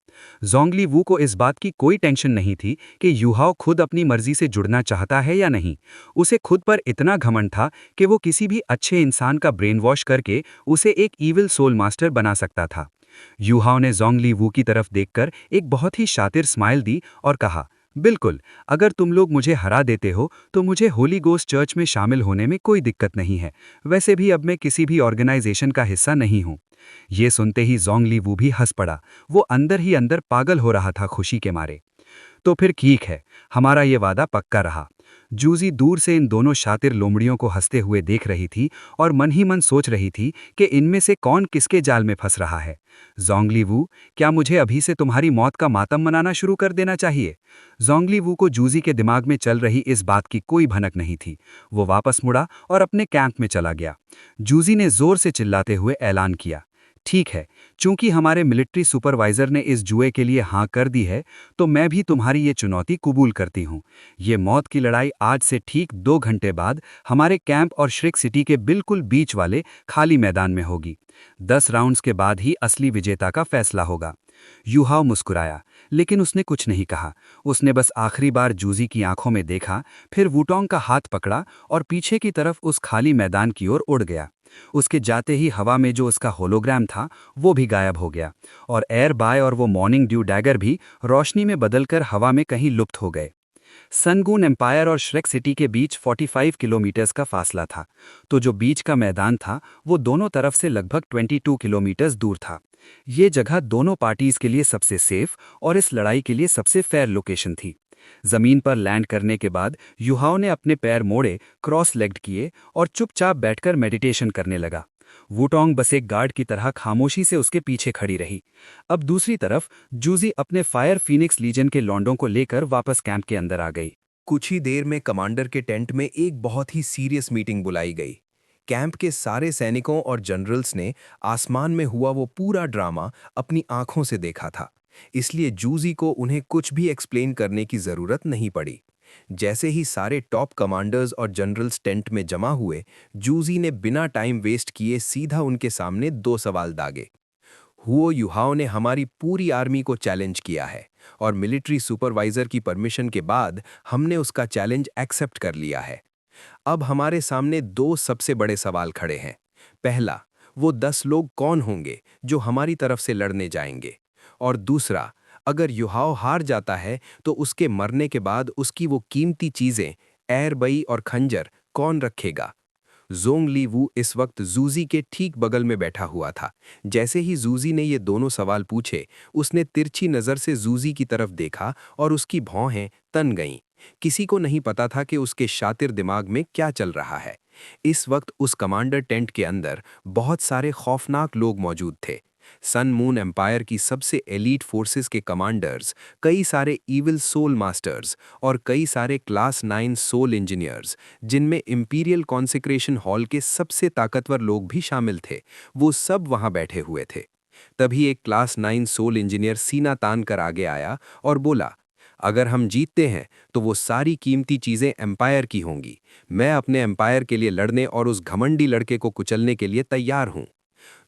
जोंगली वू को इस बात की कोई टेंशन नहीं थी कि युहाओ खुद अपनी मर्जी से जुड़ना चाहता है या नहीं। उसे खुद पर इतना घमंड था कि वो किसी भी अच्छे इंसान का ब्रेन वॉश करके उसे एक ईविल सोल मास्टर बना सकता था। युहाओ ने जोंगली वू की तरफ देखकर एक बहुत ही शातिर स्माइल दी और कहा, बिल्कुल, अगर तुम लोग मुझे हरा देते हो तो मुझे होली गोस्ट चर्च में शामिल होने में कोई दिक्कत नहीं है। वैसे भी अब मैं किसी भी ऑर्गेनाइजेशन का हिस्सा नहीं हूँ। ये सुनते ही जोंगली वू भी हंस पड़ा। वो अंदर ही अंदर पागल हो रहा था खुशी के मारे। तो फिर ठीक है, हमारा ये वादा पक्का रहा। जूजी दूर से इन दोनों शातिर लोमड़ियों को हंसते हुए देख रही थी और मन ही मन सोच रही थी कि इनमें से कौन किसके जाल में फंस रहा है। जोंगली वू, क्या मुझे अभी से तुम्हारी मौत का मातम मनाना शुरू कर देना चाहिए? जोंगली वू को जूजी के दिमाग में चल रही इस बात की कोई भनक नहीं थी। वो वापस मुड़ा और अपने कैंप में चला गया। जूजी ने जोर से चिल्लाते हुए ऐलान किया, ठीक है, चूंकि हमारे मिलिट्री सुपरवाइजर ने इस जुए के लिए हाँ कर दी है, तो मैं भी तुम्हारी ये चुनौती कबूल करती हूँ। ये मौत की लड़ाई आज से ठीक 2 घंटे बाद हमारे कैंप और श्रिक सिटी के बिल्कुल बीच वाले खाली मैदान में होगी। 10 राउंड्स के बाद ही असली विजेता का फैसला होगा। युहाओ मुस्कुराया, लेकिन उसने कुछ नहीं कहा। उसने बस आखिरी बार जूजी की आंखों में देखा, फिर वुटोंग का हाथ पकड़ा और पीछे की तरफ उस खाली मैदान की ओर उड़ गया। उसके जाते ही हवा में जो उसका होलोग्राम था वो भी गायब हो गया और एयर बाय और वो मॉर्निंग ड्यू डैगर भी रोशनी में बदलकर हवा में कहीं लुप्त हो गए। सनगून एम्पायर और श्रेक सिटी के बीच 45 किलोमीटर्स का फासला था, तो जो बीच का मैदान था वो दोनों तरफ से लगभग 22 किलोमीटर्स दूर था। ये जगह दोनों पार्टीज के लिए सबसे सेफ और इस लड़ाई के लिए सबसे फेयर लोकेशन थी। जमीन पर लैंड करने के बाद युहाओ ने अपने पैर मोड़े, क्रॉस लेग्ड किए और चुपचाप बैठकर मेडिटेशन करने लगा। वुटोंग बस एक गार्ड की तरह खामोशी से उसके पीछे खड़ी रही। अब दूसरी तरफ जूजी अपने फायर फीनिक्स लीजन के लॉन्डों को लेकर वापस कैंप के अंदर आ गई। कुछ ही देर में कमांडर के टेंट में एक बहुत ही सीरियस मीटिंग बुलाई गई। कैंप के सारे सैनिकों और जनरल्स ने आसमान में हुआ वो पूरा ड्रामा अपनी आंखों से देखा था, इसलिए जूजी को उन्हें कुछ भी एक्सप्लेन करने की जरूरत नहीं पड़ी। जैसे ही सारे टॉप कमांडर्स और जनरल्स टेंट में जमा हुए, जूजी ने बिना टाइम वेस्ट किए सीधा उनके सामने 2 सवाल दागे। हुओ युहाओ ने हमारी पूरी आर्मी को चैलेंज किया है और मिलिट्री सुपरवाइजर की परमिशन के बाद हमने उसका चैलेंज एक्सेप्ट कर लिया है। अब हमारे सामने 2 सबसे बड़े सवाल खड़े हैं। पहला, वो 10 लोग कौन होंगे जो हमारी तरफ से लड़ने जाएंगे? और दूसरा, अगर युहाओ हार जाता है तो उसके मरने के बाद उसकी वो कीमती चीजें, एयरबई और खंजर, कौन रखेगा? जोंगली वू इस वक्त जूजी के ठीक बगल में बैठा हुआ था। जैसे ही जूजी ने ये दोनों सवाल पूछे, उसने तिरछी नजर से जूजी की तरफ देखा और उसकी भौहें तन गईं। किसी को नहीं पता था कि उसके शातिर दिमाग में क्या चल रहा है। इस वक्त उस कमांडर टेंट के अंदर बहुत सारे खौफनाक लोग मौजूद थे। सन मून एम्पायर की सबसे एलीट फोर्सेस के कमांडर्स, कई सारे ईविल सोल मास्टर्स और कई सारे क्लास 9 सोल इंजीनियर्स, जिनमें इंपीरियल कॉन्सेक्रेशन हॉल के सबसे ताकतवर लोग भी शामिल थे, वो सब वहां बैठे हुए थे। तभी एक क्लास 9 सोल इंजीनियर सीना तान कर आगे आया और बोला, अगर हम जीतते हैं तो वो सारी कीमती चीज़ें एम्पायर की होंगी। मैं अपने एम्पायर के लिए लड़ने और उस घमंडी लड़के को कुचलने के लिए तैयार हूँ।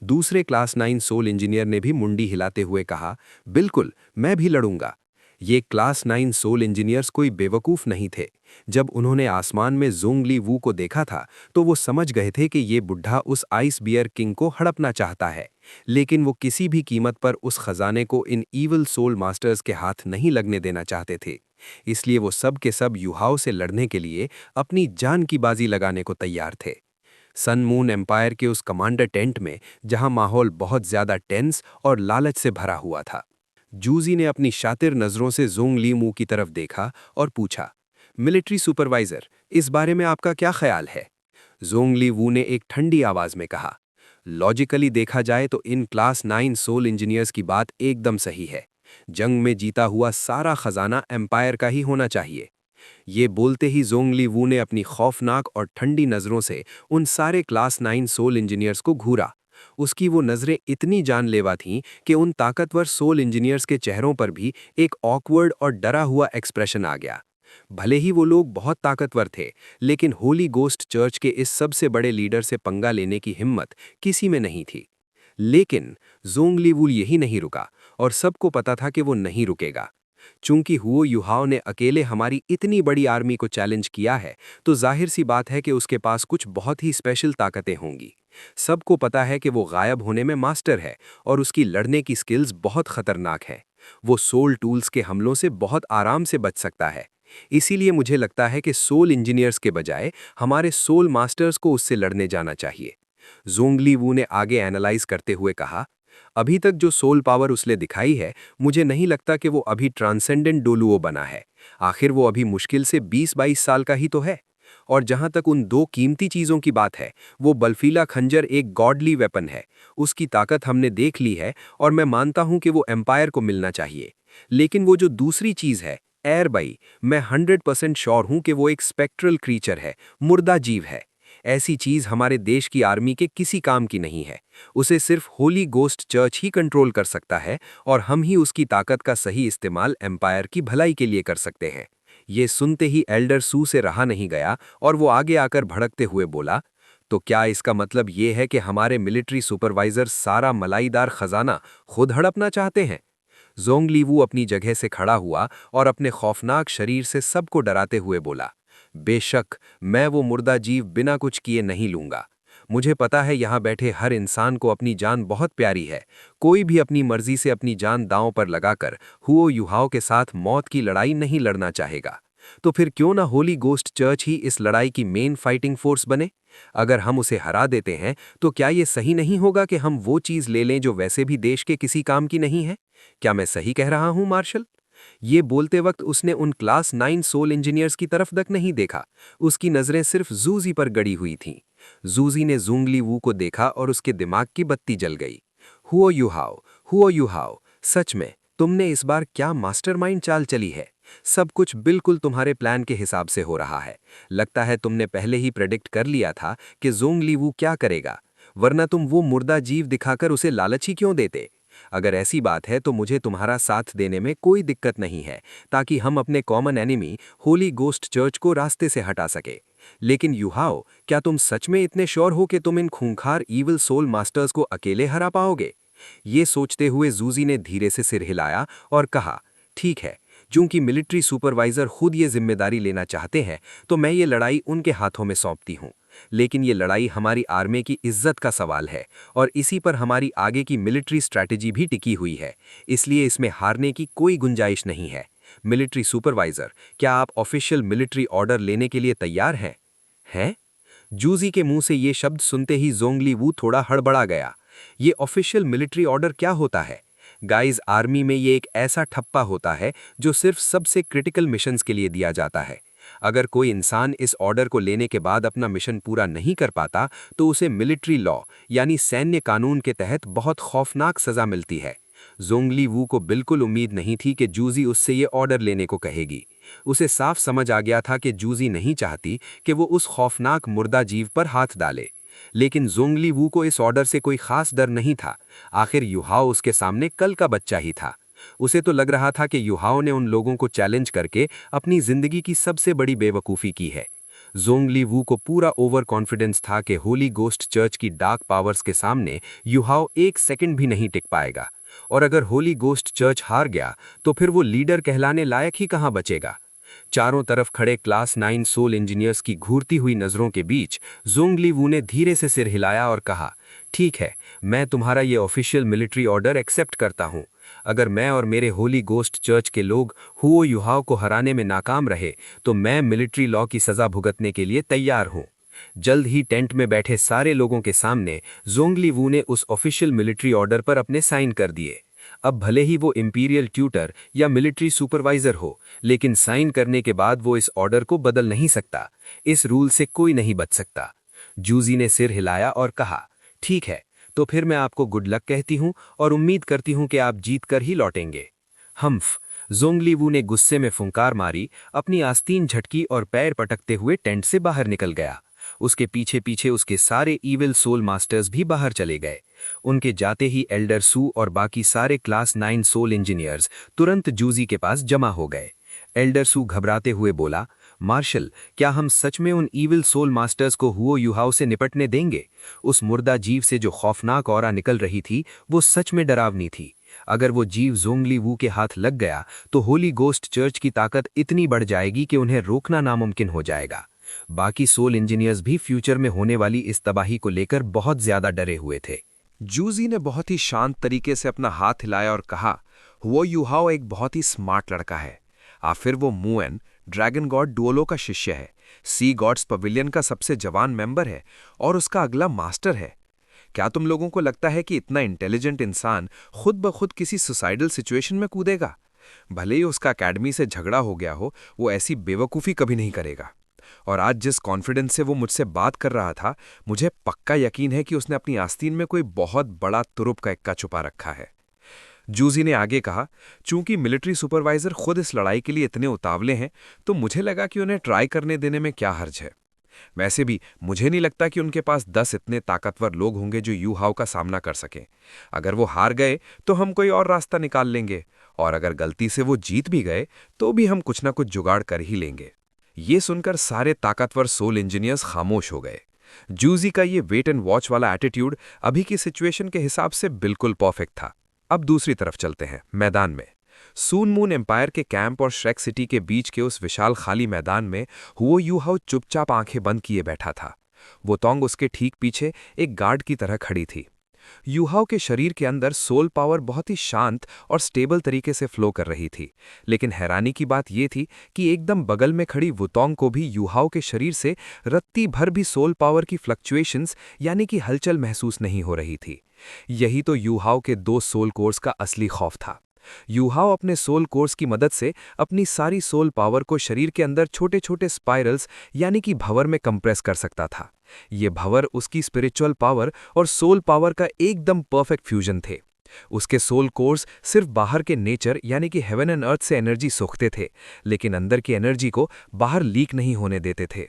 दूसरे क्लास 9 सोल इंजीनियर ने भी मुंडी हिलाते हुए कहा, बिल्कुल, मैं भी लड़ूंगा। ये क्लास 9 सोल इंजीनियर्स कोई बेवकूफ़ नहीं थे। जब उन्होंने आसमान में ज़ोंगली वू को देखा था तो वो समझ गए थे कि ये बुढ़ा उस आइस बियर किंग को हड़पना चाहता है, लेकिन वो किसी भी कीमत पर उस खजाने को इन ईवल सोल मास्टर्स के हाथ नहीं लगने देना चाहते थे। इसलिए वो सब के सब युहाओं से लड़ने के लिए अपनी जान की बाजी लगाने को तैयार थे। सन मून एम्पायर के उस कमांडर टेंट में, जहां माहौल बहुत ज्यादा टेंस और लालच से भरा हुआ था, जूजी ने अपनी शातिर नजरों से ज़ोंगली मू की तरफ देखा और पूछा, मिलिट्री सुपरवाइजर, इस बारे में आपका क्या ख्याल है? ज़ोंगली वू ने एक ठंडी आवाज में कहा, लॉजिकली देखा जाए तो इन क्लास 9 सोल इंजीनियर्स की बात एकदम सही है। जंग में जीता हुआ सारा खजाना एम्पायर का ही होना चाहिए। ये बोलते ही ज़ोंगली वू ने अपनी खौफनाक और ठंडी नज़रों से उन सारे क्लास 9 सोल इंजीनियर्स को घूरा। उसकी वो नज़रें इतनी जानलेवा थीं कि उन ताकतवर सोल इंजीनियर्स के चेहरों पर भी एक ऑकवर्ड और डरा हुआ एक्सप्रेशन आ गया। भले ही वो लोग बहुत ताकतवर थे, लेकिन होली गोस्ट चर्च के इस सबसे बड़े लीडर से पंगा लेने की हिम्मत किसी में नहीं थी। लेकिन ज़ोंगली वू यही नहीं रुका, और सबको पता था कि वो नहीं रुकेगा। चूंकि हुओ युहाओ ने अकेले हमारी इतनी बड़ी आर्मी को चैलेंज किया है, तो जाहिर सी बात है कि उसके पास कुछ बहुत ही स्पेशल ताकतें होंगी। सबको पता है कि वो गायब होने में मास्टर है और उसकी लड़ने की स्किल्स बहुत खतरनाक हैं। वो सोल टूल्स के हमलों से बहुत आराम से बच सकता है। इसीलिए मुझे लगता है कि सोल इंजीनियर्स के बजाय हमारे सोल मास्टर्स को उससे लड़ने जाना चाहिए। ज़ोंगली वू ने आगे एनालाइज करते हुए कहा, अभी तक जो सोल पावर उसने दिखाई है, मुझे नहीं लगता कि वो अभी ट्रांसेंडेंट डोलुओ बना है। आखिर वो अभी मुश्किल से 20-22 साल का ही तो है। और जहां तक उन दो कीमती चीज़ों की बात है, वो बल्फीला खंजर एक गॉडली वेपन है। उसकी ताकत हमने देख ली है और मैं मानता हूं कि वो एम्पायर को मिलना चाहिए। लेकिन वो जो दूसरी चीज़ है, एयर बाई, मैं 100% श्योर हूं कि वो एक स्पेक्ट्रल क्रीचर है, मुर्दा जीव है। ऐसी चीज हमारे देश की आर्मी के किसी काम की नहीं है। उसे सिर्फ होली गोस्ट चर्च ही कंट्रोल कर सकता है और हम ही उसकी ताकत का सही इस्तेमाल एम्पायर की भलाई के लिए कर सकते हैं। ये सुनते ही एल्डर सू से रहा नहीं गया और वो आगे आकर भड़कते हुए बोला, तो क्या इसका मतलब ये है कि हमारे मिलिट्री सुपरवाइजर सारा मलाईदार खजाना खुद हड़पना चाहते हैं? ज़ोंगली वू अपनी जगह से खड़ा हुआ और अपने खौफनाक शरीर से सबको डराते हुए बोला, बेशक मैं वो मुर्दा जीव बिना कुछ किए नहीं लूंगा। मुझे पता है यहाँ बैठे हर इंसान को अपनी जान बहुत प्यारी है। कोई भी अपनी मर्जी से अपनी जान दांव पर लगाकर हुओ युहाओं के साथ मौत की लड़ाई नहीं लड़ना चाहेगा। तो फिर क्यों ना होली गोस्ट चर्च ही इस लड़ाई की मेन फाइटिंग फोर्स बने? अगर हम उसे हरा देते हैं तो क्या ये सही नहीं होगा कि हम वो चीज़ ले लें जो वैसे भी देश के किसी काम की नहीं है? क्या मैं सही कह रहा हूँ मार्शल? ये बोलते वक्त उसने उन क्लास 9 सोल इंजीनियर्स की तरफ तक नहीं देखा। उसकी नज़रें सिर्फ जूजी पर गड़ी हुई थीं। जूजी ने ज़ोंगली वू को देखा और उसके दिमाग की बत्ती जल गई। हुओ युहाओ, सच में तुमने इस बार क्या मास्टरमाइंड चाल चली है। सब कुछ बिल्कुल तुम्हारे प्लान के हिसाब से हो रहा है। लगता है तुमने पहले ही प्रेडिक्ट कर लिया था कि ज़ोंगली वू क्या करेगा, वरना तुम वो मुर्दा जीव दिखाकर उसे लालच ही क्यों देते? अगर ऐसी बात है तो मुझे तुम्हारा साथ देने में कोई दिक्कत नहीं है, ताकि हम अपने common enemy Holi ghost church को रास्ते से हटा सके। लेकिन युहाओ, क्या तुम सच में इतने श्योर हो कि तुम इन खूंखार ईवल सोल मास्टर्स को अकेले हरा पाओगे? ये सोचते हुए जूजी ने धीरे से सिर हिलाया और कहा, ठीक है, चूंकि मिलिट्री सुपरवाइजर खुद ये जिम्मेदारी लेना चाहते हैं तो मैं ये लड़ाई उनके हाथों में सौंपती हूँ। लेकिन ये लड़ाई हमारी आर्मी की इज्जत का सवाल है और इसी पर हमारी आगे की मिलिट्री स्ट्रैटेजी भी टिकी हुई है, इसलिए इसमें हारने की कोई गुंजाइश नहीं है। मिलिट्री सुपरवाइजर, क्या आप ऑफिशियल मिलिट्री ऑर्डर लेने के लिए तैयार हैं? हैं? जूजी के मुंह से ये शब्द सुनते ही ज़ोंगली वू थोड़ा हड़बड़ा गया। ये ऑफिशियल मिलिट्री ऑर्डर क्या होता है? गाइज, आर्मी में ये एक ऐसा ठप्पा होता है जो सिर्फ सबसे क्रिटिकल मिशंस के लिए दिया जाता है। अगर कोई इंसान इस ऑर्डर को लेने के बाद अपना मिशन पूरा नहीं कर पाता तो उसे मिलिट्री लॉ यानी सैन्य कानून के तहत बहुत खौफनाक सजा मिलती है। ज़ोंगली वू को बिल्कुल उम्मीद नहीं थी कि जूजी उससे ये ऑर्डर लेने को कहेगी। उसे साफ समझ आ गया था कि जूजी नहीं चाहती कि वो उस खौफनाक मुर्दा जीव पर हाथ डाले। लेकिन ज़ोंगली वू को इस ऑर्डर से कोई खास डर नहीं था। आखिर युहाओ उसके सामने कल का बच्चा ही था। उसे तो लग रहा था कि युहाओ ने उन लोगों को चैलेंज करके अपनी जिंदगी की सबसे बड़ी बेवकूफ़ी की है। ज़ोंगली वू को पूरा ओवर कॉन्फिडेंस था कि होली गोस्ट चर्च की डार्क पावर्स के सामने युहाओ एक सेकंड भी नहीं टिक पाएगा, और अगर होली गोस्ट चर्च हार गया तो फिर वो लीडर कहलाने लायक ही कहाँ बचेगा। चारों तरफ खड़े क्लास 9 सोल इंजीनियर्स की घूरती हुई नजरों के बीच ज़ोंगली वू ने धीरे से सिर हिलाया और कहा, ठीक है, मैं तुम्हारा ये ऑफिशियल मिलिट्री ऑर्डर एक्सेप्ट करता हूं। अगर मैं और मेरे होली गोस्ट चर्च के लोग हुओ युहाओ को हराने में नाकाम रहे तो मैं मिलिट्री लॉ की सजा भुगतने के लिए तैयार हूं। जल्द ही टेंट में बैठे सारे लोगों के सामने ज़ोंगली वू ने उस ऑफिशियल मिलिट्री ऑर्डर पर अपने साइन कर दिए। अब भले ही वो इंपीरियल ट्यूटर या मिलिट्री सुपरवाइजर हो, लेकिन साइन करने के बाद वो इस ऑर्डर को बदल नहीं सकता। इस रूल से कोई नहीं बच सकता। जूजी ने सिर हिलाया और कहा, ठीक है, तो फिर मैं आपको गुड लक कहती हूं और उम्मीद करती हूं कि आप जीत कर ही लौटेंगे। हम्फ। ज़ोंगली वू ने गुस्से में फुंकार मारी, अपनी आस्तीन झटकी और पैर पटकते हुए टेंट से बाहर निकल गया। उसके पीछे पीछे उसके सारे ईविल सोल मास्टर्स भी बाहर चले गए। उनके जाते ही एल्डर सू और बाकी सारे क्लास 9 सोल इंजीनियर्स तुरंत जूजी के पास जमा हो गए। एल्डर सू घबराते हुए बोला, मार्शल, क्या हम सच में उन ईविल सोल मास्टर्स को हुओ युहाओ से निपटने देंगे? उस मुर्दा जीव से जो खौफनाक ऑरा निकल रही थी वो सच में डरावनी थी। अगर वो जीव ज़ोंगली वू के हाथ लग गया तो होली गोस्ट चर्च की ताकत इतनी बढ़ जाएगी कि उन्हें रोकना नामुमकिन हो जाएगा। बाकी सोल इंजीनियर्स भी फ्यूचर में होने वाली इस तबाही को लेकर बहुत ज्यादा डरे हुए थे। जूजी ने बहुत ही शांत तरीके से अपना हाथ हिलाया और कहा, हुओ युहाओ एक बहुत ही स्मार्ट लड़का है। आखिर वो मुएन ड्रैगन गॉड डुओलो का शिष्य है, सी गॉड्स पवेलियन का सबसे जवान मेंबर है और उसका अगला मास्टर है। क्या तुम लोगों को लगता है कि इतना इंटेलिजेंट इंसान खुद ब खुद किसी सुसाइडल सिचुएशन में कूदेगा? भले ही उसका अकेडमी से झगड़ा हो गया हो, वो ऐसी बेवकूफ़ी कभी नहीं करेगा। और आज जिस कॉन्फिडेंस से वो मुझसे बात कर रहा था, मुझे पक्का यकीन है कि उसने अपनी आस्तीन में कोई बहुत बड़ा तुरुप का इक्का छुपा रखा है। जूजी ने आगे कहा, चूंकि मिलिट्री सुपरवाइजर खुद इस लड़ाई के लिए इतने उतावले हैं, तो मुझे लगा कि उन्हें ट्राई करने देने में क्या हर्ज है। वैसे भी मुझे नहीं लगता कि उनके पास 10 इतने ताकतवर लोग होंगे जो युहाओ का सामना कर सकें। अगर वो हार गए तो हम कोई और रास्ता निकाल लेंगे, और अगर गलती से वो जीत भी गए तो भी हम कुछ ना कुछ जुगाड़ कर ही लेंगे। ये सुनकर सारे ताकतवर सोल इंजीनियर्स खामोश हो गए। जूजी का ये वेट एंड वॉच वाला एटीट्यूड अभी की सिचुएशन के हिसाब से बिल्कुल परफेक्ट था। अब दूसरी तरफ चलते हैं, मैदान में। सून मून एम्पायर के कैंप और श्रेक सिटी के बीच के उस विशाल खाली मैदान में हुओ युहाओ चुपचाप आंखें बंद किए बैठा था। वो तोंग उसके ठीक पीछे एक गार्ड की तरह खड़ी थी। युहाओ के शरीर के अंदर सोल पावर बहुत ही शांत और स्टेबल तरीके से फ्लो कर रही थी, लेकिन हैरानी की बात यह थी कि एकदम बगल में खड़ी वुतोंग को भी युहाओ के शरीर से रत्ती भर भी सोल पावर की फ्लक्चुएशंस यानी कि हलचल महसूस नहीं हो रही थी। यही तो युहाओ के 2 सोल कोर्स का असली खौफ था। युहाओ अपने सोल कोर्स की मदद से अपनी सारी सोल पावर को शरीर के अंदर छोटे छोटे स्पाइरल्स यानी कि भंवर में कंप्रेस कर सकता था। ये भंवर उसकी स्पिरिचुअल पावर और सोल पावर का एकदम परफेक्ट फ्यूजन थे। उसके सोल कोर्स सिर्फ बाहर के नेचर यानी कि हेवन एंड अर्थ से एनर्जी सोखते थे, लेकिन अंदर की एनर्जी को बाहर लीक नहीं होने देते थे।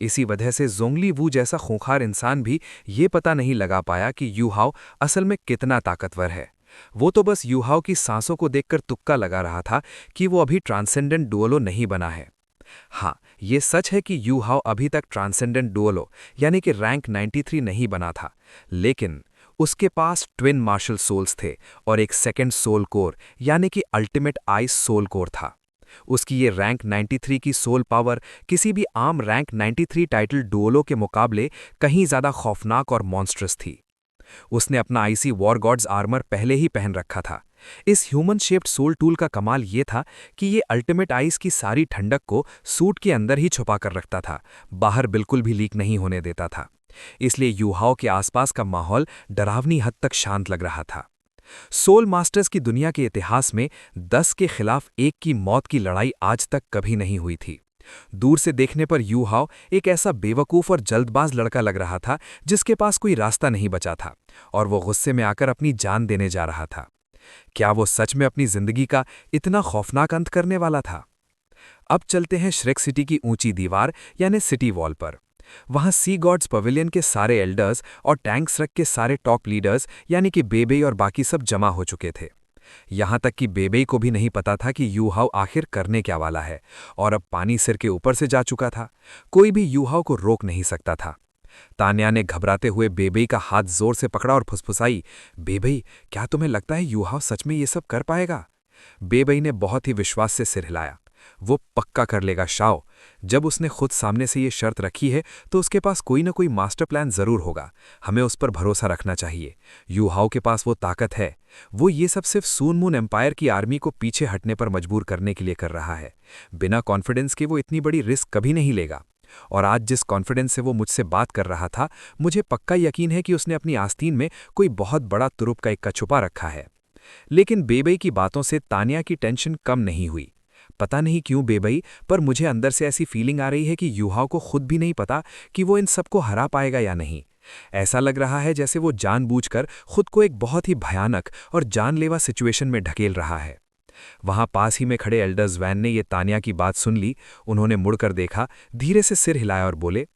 इसी वजह से ज़ोंगली वू जैसा खूंखार इंसान भी ये पता नहीं लगा पाया कि युहाओ असल में कितना ताकतवर है। वो तो बस युहाओ की सांसों को देखकर तुक्का लगा रहा था कि वो अभी ट्रांसेंडेंट डुओलो नहीं बना है। हाँ, ये सच है कि युहाओ अभी तक ट्रांसेंडेंट डुओलो यानी कि रैंक 93 नहीं बना था, लेकिन उसके पास ट्विन मार्शल सोल्स थे और एक सेकंड सोल कोर यानी कि अल्टीमेट आइस सोल कोर था। उसकी ये रैंक 93 की सोल पावर किसी भी आम रैंक 93 टाइटल डुओलो के मुकाबले कहीं ज़्यादा खौफनाक और मॉन्स्ट्रस थी। उसने अपना आईसी वॉर गॉड्स आर्मर पहले ही पहन रखा था। इस ह्यूमन शेप्ड सोल टूल का कमाल ये था कि ये अल्टीमेट आइस की सारी ठंडक को सूट के अंदर ही छुपा कर रखता था, बाहर बिल्कुल भी लीक नहीं होने देता था। इसलिए युहाओ के आसपास का माहौल डरावनी हद तक शांत लग रहा था। सोल मास्टर्स की दुनिया के इतिहास में 10 के खिलाफ 1 की मौत की लड़ाई आज तक कभी नहीं हुई थी। दूर से देखने पर युहाओ एक ऐसा बेवकूफ़ और जल्दबाज लड़का लग रहा था जिसके पास कोई रास्ता नहीं बचा था और वो गुस्से में आकर अपनी जान देने जा रहा था। क्या वो सच में अपनी जिंदगी का इतना खौफनाक अंत करने वाला था? अब चलते हैं श्रेक सिटी की ऊंची दीवार यानी सिटी वॉल पर। वहां सी गॉड्स पवेलियन के सारे एल्डर्स और टैंक्स रख के सारे टॉप लीडर्स यानी कि बेबे और बाकी सब जमा हो चुके थे। यहां तक कि बेबे को भी नहीं पता था कि यूहाओ आखिर करने क्या वाला है, और अब पानी सिर के ऊपर से जा चुका था। कोई भी यूहाओ को रोक नहीं सकता था। तान्या ने घबराते हुए बेबे का हाथ जोर से पकड़ा और फुसफुसाई, बेबे, क्या तुम्हें लगता है यूहाओ सच में ये सब कर पाएगा? बेबई ने बहुत ही विश्वास से सिर हिलाया। वो पक्का कर लेगा शाओ। जब उसने खुद सामने से ये शर्त रखी है तो उसके पास कोई ना कोई मास्टर प्लान जरूर होगा। हमें उस पर भरोसा रखना चाहिए। यूहाओ के पास वो ताकत है। वो ये सब सिर्फ सून मून एम्पायर की आर्मी को पीछे हटने पर मजबूर करने के लिए कर रहा है। बिना कॉन्फिडेंस के वो इतनी बड़ी रिस्क कभी नहीं लेगा। और आज जिस कॉन्फिडेंस से वो मुझसे बात कर रहा था, मुझे पक्का यकीन है कि उसने अपनी आस्तीन में कोई बहुत बड़ा तुरुप का इक्का छुपा रखा है। लेकिन बेबई की बातों से तान्या की टेंशन कम नहीं हुई। पता नहीं क्यों बेबई, पर मुझे अंदर से ऐसी फीलिंग आ रही है कि यूहाओ को खुद भी नहीं पता कि वो इन सबको हरा पाएगा या नहीं। ऐसा लग रहा है जैसे वो जानबूझकर खुद को एक बहुत ही भयानक और जानलेवा सिचुएशन में ढकेल रहा है। वहां पास ही में खड़े एल्डर्स वैन ने ये तान्या की बात सुन ली। उन्होंने मुड़कर देखा, धीरे से सिर हिलाया और बोले,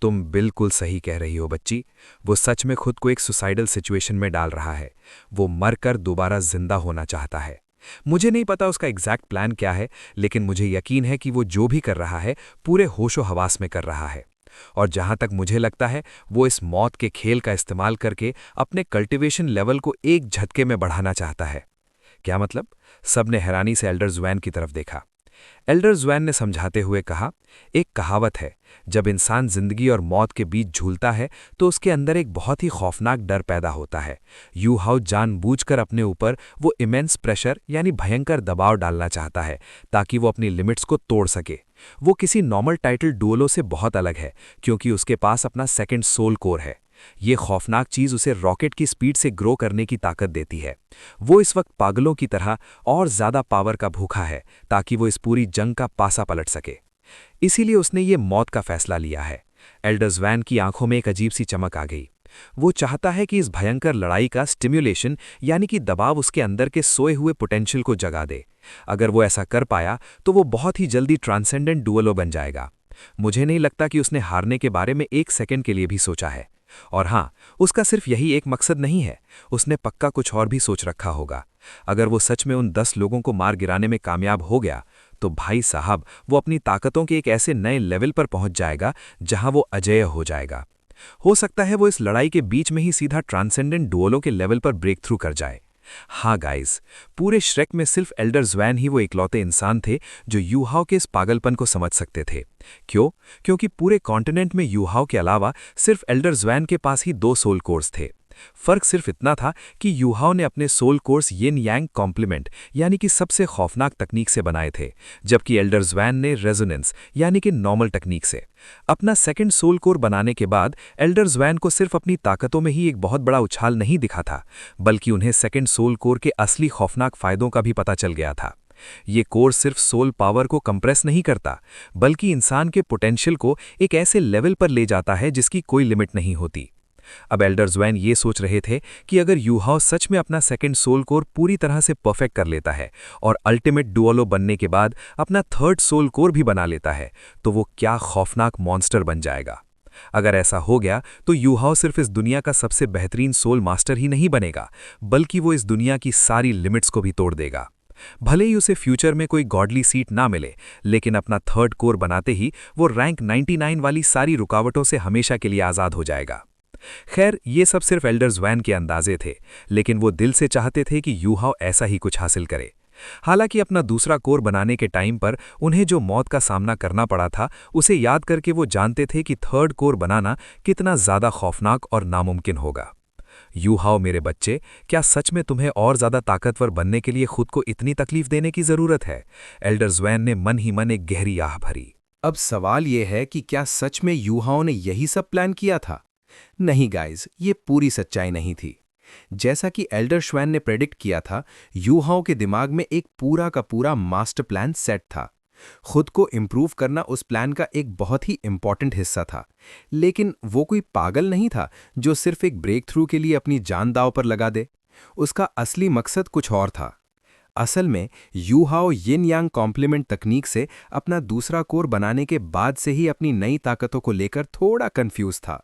तुम बिल्कुल सही कह रही हो बच्ची। वो सच में खुद को एक सुसाइडल सिचुएशन में डाल रहा है। वो मरकर दोबारा जिंदा होना चाहता है। मुझे नहीं पता उसका एग्जैक्ट प्लान क्या है, लेकिन मुझे यकीन है कि वो जो भी कर रहा है पूरे होशो हवास में कर रहा है। और जहां तक मुझे लगता है, वो इस मौत के खेल का इस्तेमाल करके अपने कल्टीवेशन लेवल को एक झटके में बढ़ाना चाहता है। क्या मतलब? सबने हैरानी से एल्डर्स वैन की तरफ देखा। एल्डर्स वैन ने समझाते हुए कहा, एक कहावत है, जब इंसान जिंदगी और मौत के बीच झूलता है तो उसके अंदर एक बहुत ही खौफनाक डर पैदा होता है। यूहाओ जानबूझकर अपने ऊपर वो इमेंस प्रेशर यानी भयंकर दबाव डालना चाहता है ताकि वो अपनी लिमिट्स को तोड़ सके। वो किसी नॉर्मल टाइटल डुओलो से बहुत अलग है क्योंकि उसके पास अपना सेकंड सोल कोर है। ये खौफनाक चीज उसे रॉकेट की स्पीड से ग्रो करने की ताकत देती है। वो इस वक्त पागलों की तरह और ज्यादा पावर का भूखा है ताकि वो इस पूरी जंग का पासा पलट सके। इसीलिए उसने ये मौत का फैसला लिया है। एल्डर्स वैन की आंखों में एक अजीब सी चमक आ गई। वो चाहता है कि इस भयंकर लड़ाई का स्टिम्युलेशन यानी कि दबाव उसके अंदर के सोए हुए पोटेंशियल को जगा दे। अगर वो ऐसा कर पाया तो वो बहुत ही जल्दी ट्रांसेंडेंट डुअलो बन जाएगा। मुझे नहीं लगता कि उसने हारने के बारे में एक सेकंड के लिए भी सोचा है। और हाँ, उसका सिर्फ यही एक मकसद नहीं है, उसने पक्का कुछ और भी सोच रखा होगा। अगर वो सच में उन 10 लोगों को मार गिराने में कामयाब हो गया तो भाई साहब, वो अपनी ताकतों के एक ऐसे नए लेवल पर पहुंच जाएगा जहां वो अजेय हो जाएगा। हो सकता है वो इस लड़ाई के बीच में ही सीधा ट्रांसेंडेंट डुओलो के लेवल पर ब्रेक थ्रू कर जाए। हाँ गाइस, पूरे श्रेक में सिर्फ एल्डर्स वैन ही वो इकलौते इंसान थे जो यूहाओ के इस पागलपन को समझ सकते थे। क्यों? क्योंकि पूरे कॉन्टिनेंट में यूहाओ के अलावा सिर्फ एल्डर्स वैन के पास ही 2 सोल कोर्स थे। फर्क सिर्फ इतना था कि यूहाओ ने अपने सोल कोर्स येन यांग कॉम्प्लीमेंट यानी कि सबसे खौफनाक तकनीक से बनाए थे, जबकि एल्डर्स वैन ने रेजोनेंस यानी कि नॉर्मल तकनीक से। अपना सेकंड सोल कोर बनाने के बाद एल्डर्स वैन को सिर्फ अपनी ताकतों में ही एक बहुत बड़ा उछाल नहीं दिखा था, बल्कि उन्हें सेकंड सोल कोर के असली खौफनाक फायदों का भी पता चल गया था। ये कोर्स सिर्फ सोल पावर को कंप्रेस नहीं करता, बल्कि इंसान के पोटेंशियल को एक ऐसे लेवल पर ले जाता है जिसकी कोई लिमिट नहीं होती। अब एल्डर्स वैन ये सोच रहे थे कि अगर यूहाओ सच में अपना सेकंड सोल कोर पूरी तरह से परफेक्ट कर लेता है और अल्टीमेट डुओलो बनने के बाद अपना थर्ड सोल कोर भी बना लेता है, तो वो क्या खौफनाक मॉन्स्टर बन जाएगा। अगर ऐसा हो गया तो यूहाओ सिर्फ इस दुनिया का सबसे बेहतरीन सोल मास्टर ही नहीं बनेगा, बल्कि वो इस दुनिया की सारी लिमिट्स को भी तोड़ देगा। भले ही उसे फ्यूचर में कोई गॉडली सीट ना मिले, लेकिन अपना थर्ड कोर बनाते ही वो रैंक 99 वाली सारी रुकावटों से हमेशा के लिए आज़ाद हो जाएगा। खैर, ये सब सिर्फ एल्डर्स वैन के अंदाजे थे, लेकिन वो दिल से चाहते थे कि यूहाओ ऐसा ही कुछ हासिल करे। हालांकि अपना दूसरा कोर बनाने के टाइम पर उन्हें जो मौत का सामना करना पड़ा था, उसे याद करके वो जानते थे कि थर्ड कोर बनाना कितना ज़्यादा खौफनाक और नामुमकिन होगा। यूहाओ मेरे बच्चे, क्या सच में तुम्हें और ज़्यादा ताकतवर बनने के लिए खुद को इतनी तकलीफ देने की ज़रूरत है? एल्डर्स वैन ने मन ही मन एक गहरी आह भरी। अब सवाल यह है कि क्या सच में यूहाओ ने यही सब प्लान किया था? नहीं गाइज, ये पूरी सच्चाई नहीं थी। जैसा कि एल्डर श्वैन ने प्रेडिक्ट किया था, यूहाओ के दिमाग में एक पूरा का पूरा मास्टर प्लान सेट था। खुद को इम्प्रूव करना उस प्लान का एक बहुत ही इंपॉर्टेंट हिस्सा था, लेकिन वो कोई पागल नहीं था जो सिर्फ एक ब्रेक थ्रू के लिए अपनी जान दांव पर लगा दे। उसका असली मकसद कुछ और था। असल में यू हाओ यिन यांग कॉम्प्लीमेंट तकनीक से अपना दूसरा कोर बनाने के बाद से ही अपनी नई ताकतों को लेकर थोड़ा कंफ्यूज था।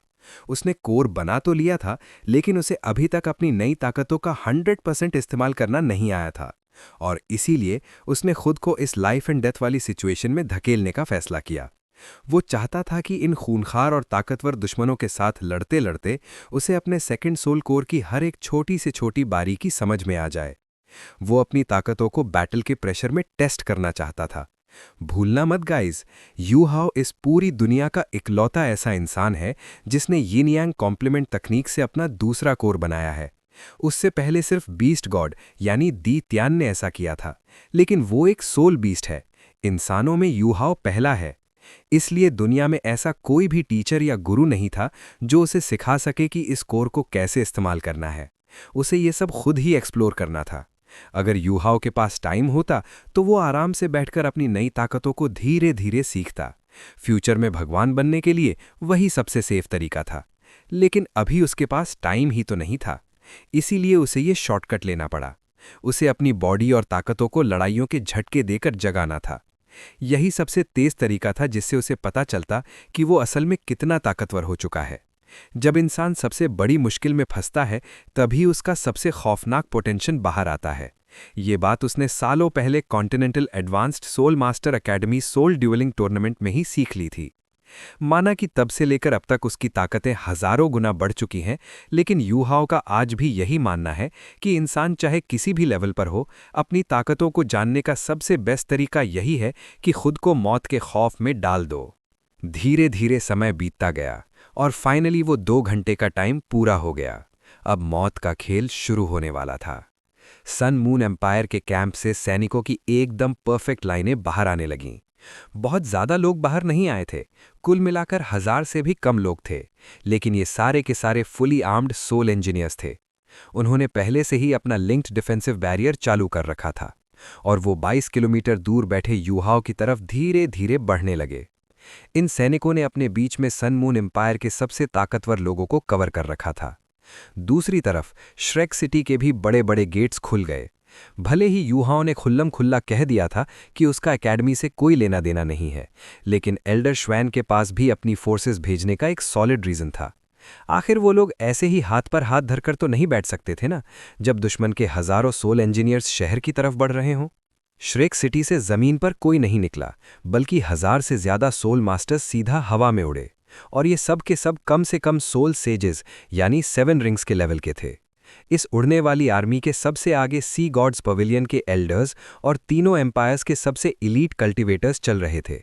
उसने कोर बना तो लिया था, लेकिन उसे अभी तक अपनी नई ताकतों का 100% इस्तेमाल करना नहीं आया था, और इसीलिए उसने खुद को इस लाइफ एंड डेथ वाली सिचुएशन में धकेलने का फैसला किया। वो चाहता था कि इन खूंखार और ताकतवर दुश्मनों के साथ लड़ते लड़ते उसे अपने सेकंड सोल कोर की हर एक छोटी से छोटी बारीकी समझ में आ जाए। वो अपनी ताकतों को बैटल के प्रेशर में टेस्ट करना चाहता था। भूलना मत गाइज, यू हाओ इस पूरी दुनिया का इकलौता ऐसा इंसान है जिसने यिन यांग कॉम्प्लीमेंट तकनीक से अपना दूसरा कोर बनाया है। उससे पहले सिर्फ बीस्ट गॉड यानी दी त्यान ने ऐसा किया था, लेकिन वो एक सोल बीस्ट है। इंसानों में यू हाओ पहला है। इसलिए दुनिया में ऐसा कोई भी टीचर या गुरु नहीं था जो उसे सिखा सके कि इस कोर को कैसे इस्तेमाल करना है। उसे ये सब खुद ही एक्सप्लोर करना था। अगर यू हाओ के पास टाइम होता तो वो आराम से बैठकर अपनी नई ताकतों को धीरे धीरे सीखता। फ्यूचर में भगवान बनने के लिए वही सबसे सेफ तरीका था। लेकिन अभी उसके पास टाइम ही तो नहीं था, इसीलिए उसे ये शॉर्टकट लेना पड़ा। उसे अपनी बॉडी और ताकतों को लड़ाइयों के झटके देकर जगाना था। यही सबसे तेज तरीका था जिससे उसे पता चलता कि वो असल में कितना ताकतवर हो चुका है। जब इंसान सबसे बड़ी मुश्किल में फंसता है, तभी उसका सबसे खौफनाक पोटेंशियल बाहर आता है। ये बात उसने सालों पहले continental advanced soul master academy soul duelling tournament में ही सीख ली थी। माना कि तब से लेकर अब तक उसकी ताकतें हजारों गुना बढ़ चुकी हैं, लेकिन यू हाओ का आज भी यही मानना है कि इंसान चाहे किसी भी लेवल पर हो, अपनी ताकतों को जानने का सबसे बेस्ट तरीका यही है कि खुद को मौत के खौफ में डाल दो। धीरे धीरे समय बीतता गया और फाइनली वो 2 घंटे का टाइम पूरा हो गया। अब मौत का खेल शुरू होने वाला था। सन मून एम्पायर के कैंप से सैनिकों की एकदम परफेक्ट लाइनें बाहर आने लगीं। बहुत ज्यादा लोग बाहर नहीं आए थे, कुल मिलाकर 1000 से भी कम लोग थे, लेकिन ये सारे के सारे फुली आर्म्ड सोल इंजीनियर्स थे। उन्होंने पहले से ही अपना लिंक्ड डिफेंसिव बैरियर चालू कर रखा था और वो 22 किलोमीटर दूर बैठे यू हाओ की तरफ धीरे धीरे बढ़ने लगे। इन सैनिकों ने अपने बीच में सन मून एम्पायर के सबसे ताकतवर लोगों को कवर कर रखा था। दूसरी तरफ श्रेक सिटी के भी बड़े बड़े गेट्स खुल गए। भले ही यू हाओ ने खुल्लम खुल्ला कह दिया था कि उसका एकेडमी से कोई लेना देना नहीं है, लेकिन एल्डर श्वैन के पास भी अपनी फोर्सेस भेजने का एक सॉलिड रीजन था। आखिर वो लोग ऐसे ही हाथ पर हाथ धरकर तो नहीं बैठ सकते थे ना, जब दुश्मन के हजारों सोल इंजीनियर्स शहर की तरफ बढ़ रहे हों। श्रेक सिटी से जमीन पर कोई नहीं निकला, बल्कि 1000 से ज्यादा सोल मास्टर्स सीधा हवा में उड़े, और ये सब के सब कम से कम सोल सेजेस यानी 7 रिंग्स के लेवल के थे। इस उड़ने वाली आर्मी के सबसे आगे सी गॉड्स पवेलियन के एल्डर्स और तीनों एम्पायर्स के सबसे इलीट कल्टिवेटर्स चल रहे थे।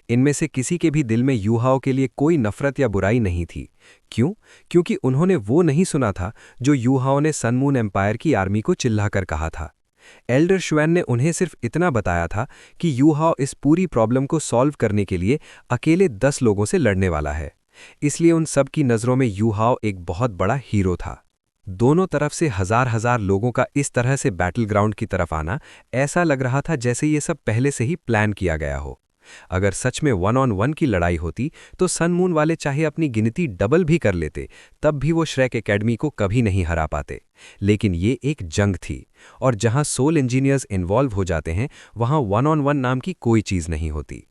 इनमें से किसी के भी दिल में यू हाओ के लिए कोई नफरत या बुराई नहीं थी। क्यों? क्योंकि उन्होंने वो नहीं सुना था जो यू हाओ ने सन मून एम्पायर की आर्मी को चिल्लाकर कहा था। एल्डर श्वैन ने उन्हें सिर्फ इतना बताया था कि यू हाओ इस पूरी प्रॉब्लम को सॉल्व करने के लिए अकेले 10 लोगों से लड़ने वाला है। इसलिए उन सब की नज़रों में यू हाओ एक बहुत बड़ा हीरो था। दोनों तरफ से हजार लोगों का इस तरह से बैटल ग्राउंड की तरफ आना ऐसा लग रहा था जैसे ये सब पहले से ही प्लान किया गया हो। अगर सच में 1-on-1 की लड़ाई होती तो सन मून वाले चाहे अपनी गिनती डबल भी कर लेते, तब भी वो श्रेक एकेडमी को कभी नहीं हरा पाते। लेकिन ये एक जंग थी, और जहां सोल इंजीनियर्स इन्वॉल्व हो जाते हैं वहां 1-on-1 नाम की कोई चीज नहीं होती।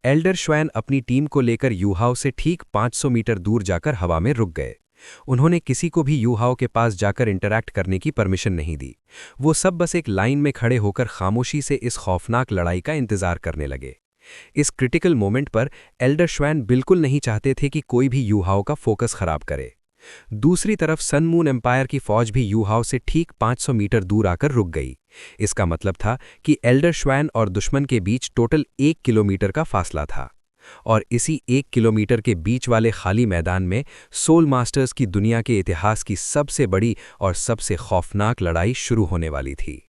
एल्डर श्वैन अपनी टीम को लेकर यू हाओ से ठीक 500 मीटर दूर जाकर हवा में रुक गए। उन्होंने किसी को भी यू हाओ के पास जाकर इंटरैक्ट करने की परमिशन नहीं दी। वो सब बस एक लाइन में खड़े होकर खामोशी से इस खौफनाक लड़ाई का इंतजार करने लगे। इस क्रिटिकल मोमेंट पर एल्डर श्वैन बिल्कुल नहीं चाहते थे कि कोई भी यू हाओ का फोकस खराब करे। दूसरी तरफ सन मून एम्पायर की फौज भी यू हाओ से ठीक 500 मीटर दूर आकर रुक गई। इसका मतलब था कि एल्डर श्वैन और दुश्मन के बीच टोटल 1 किलोमीटर का फासला था, और इसी 1 किलोमीटर के बीच वाले खाली मैदान में सोल मास्टर्स की दुनिया के इतिहास की सबसे बड़ी और सबसे खौफनाक लड़ाई शुरू होने वाली थी।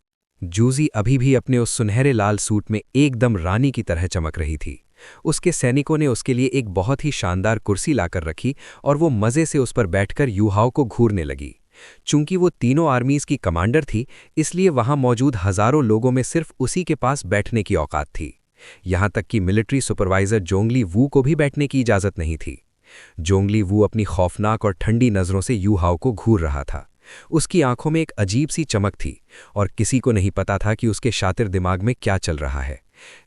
जूजी अभी भी अपने उस सुनहरे लाल सूट में एकदम रानी की तरह चमक रही थी। उसके सैनिकों ने उसके लिए एक बहुत ही शानदार कुर्सी लाकर रखी और वो मज़े से उस पर बैठकर यू हाओ को घूरने लगी। चूंकि वो तीनों आर्मीज की कमांडर थी, इसलिए वहां मौजूद हजारों लोगों में सिर्फ उसी के पास बैठने की औकात थी। यहां तक कि मिलिट्री सुपरवाइजर जोंगली वू को भी बैठने की इजाजत नहीं थी। जोंगली वू अपनी खौफनाक और ठंडी नज़रों से यू हाओ को घूर रहा था, उसकी आंखों में एक अजीब सी चमक थी और किसी को नहीं पता था कि उसके शातिर दिमाग में क्या चल रहा है।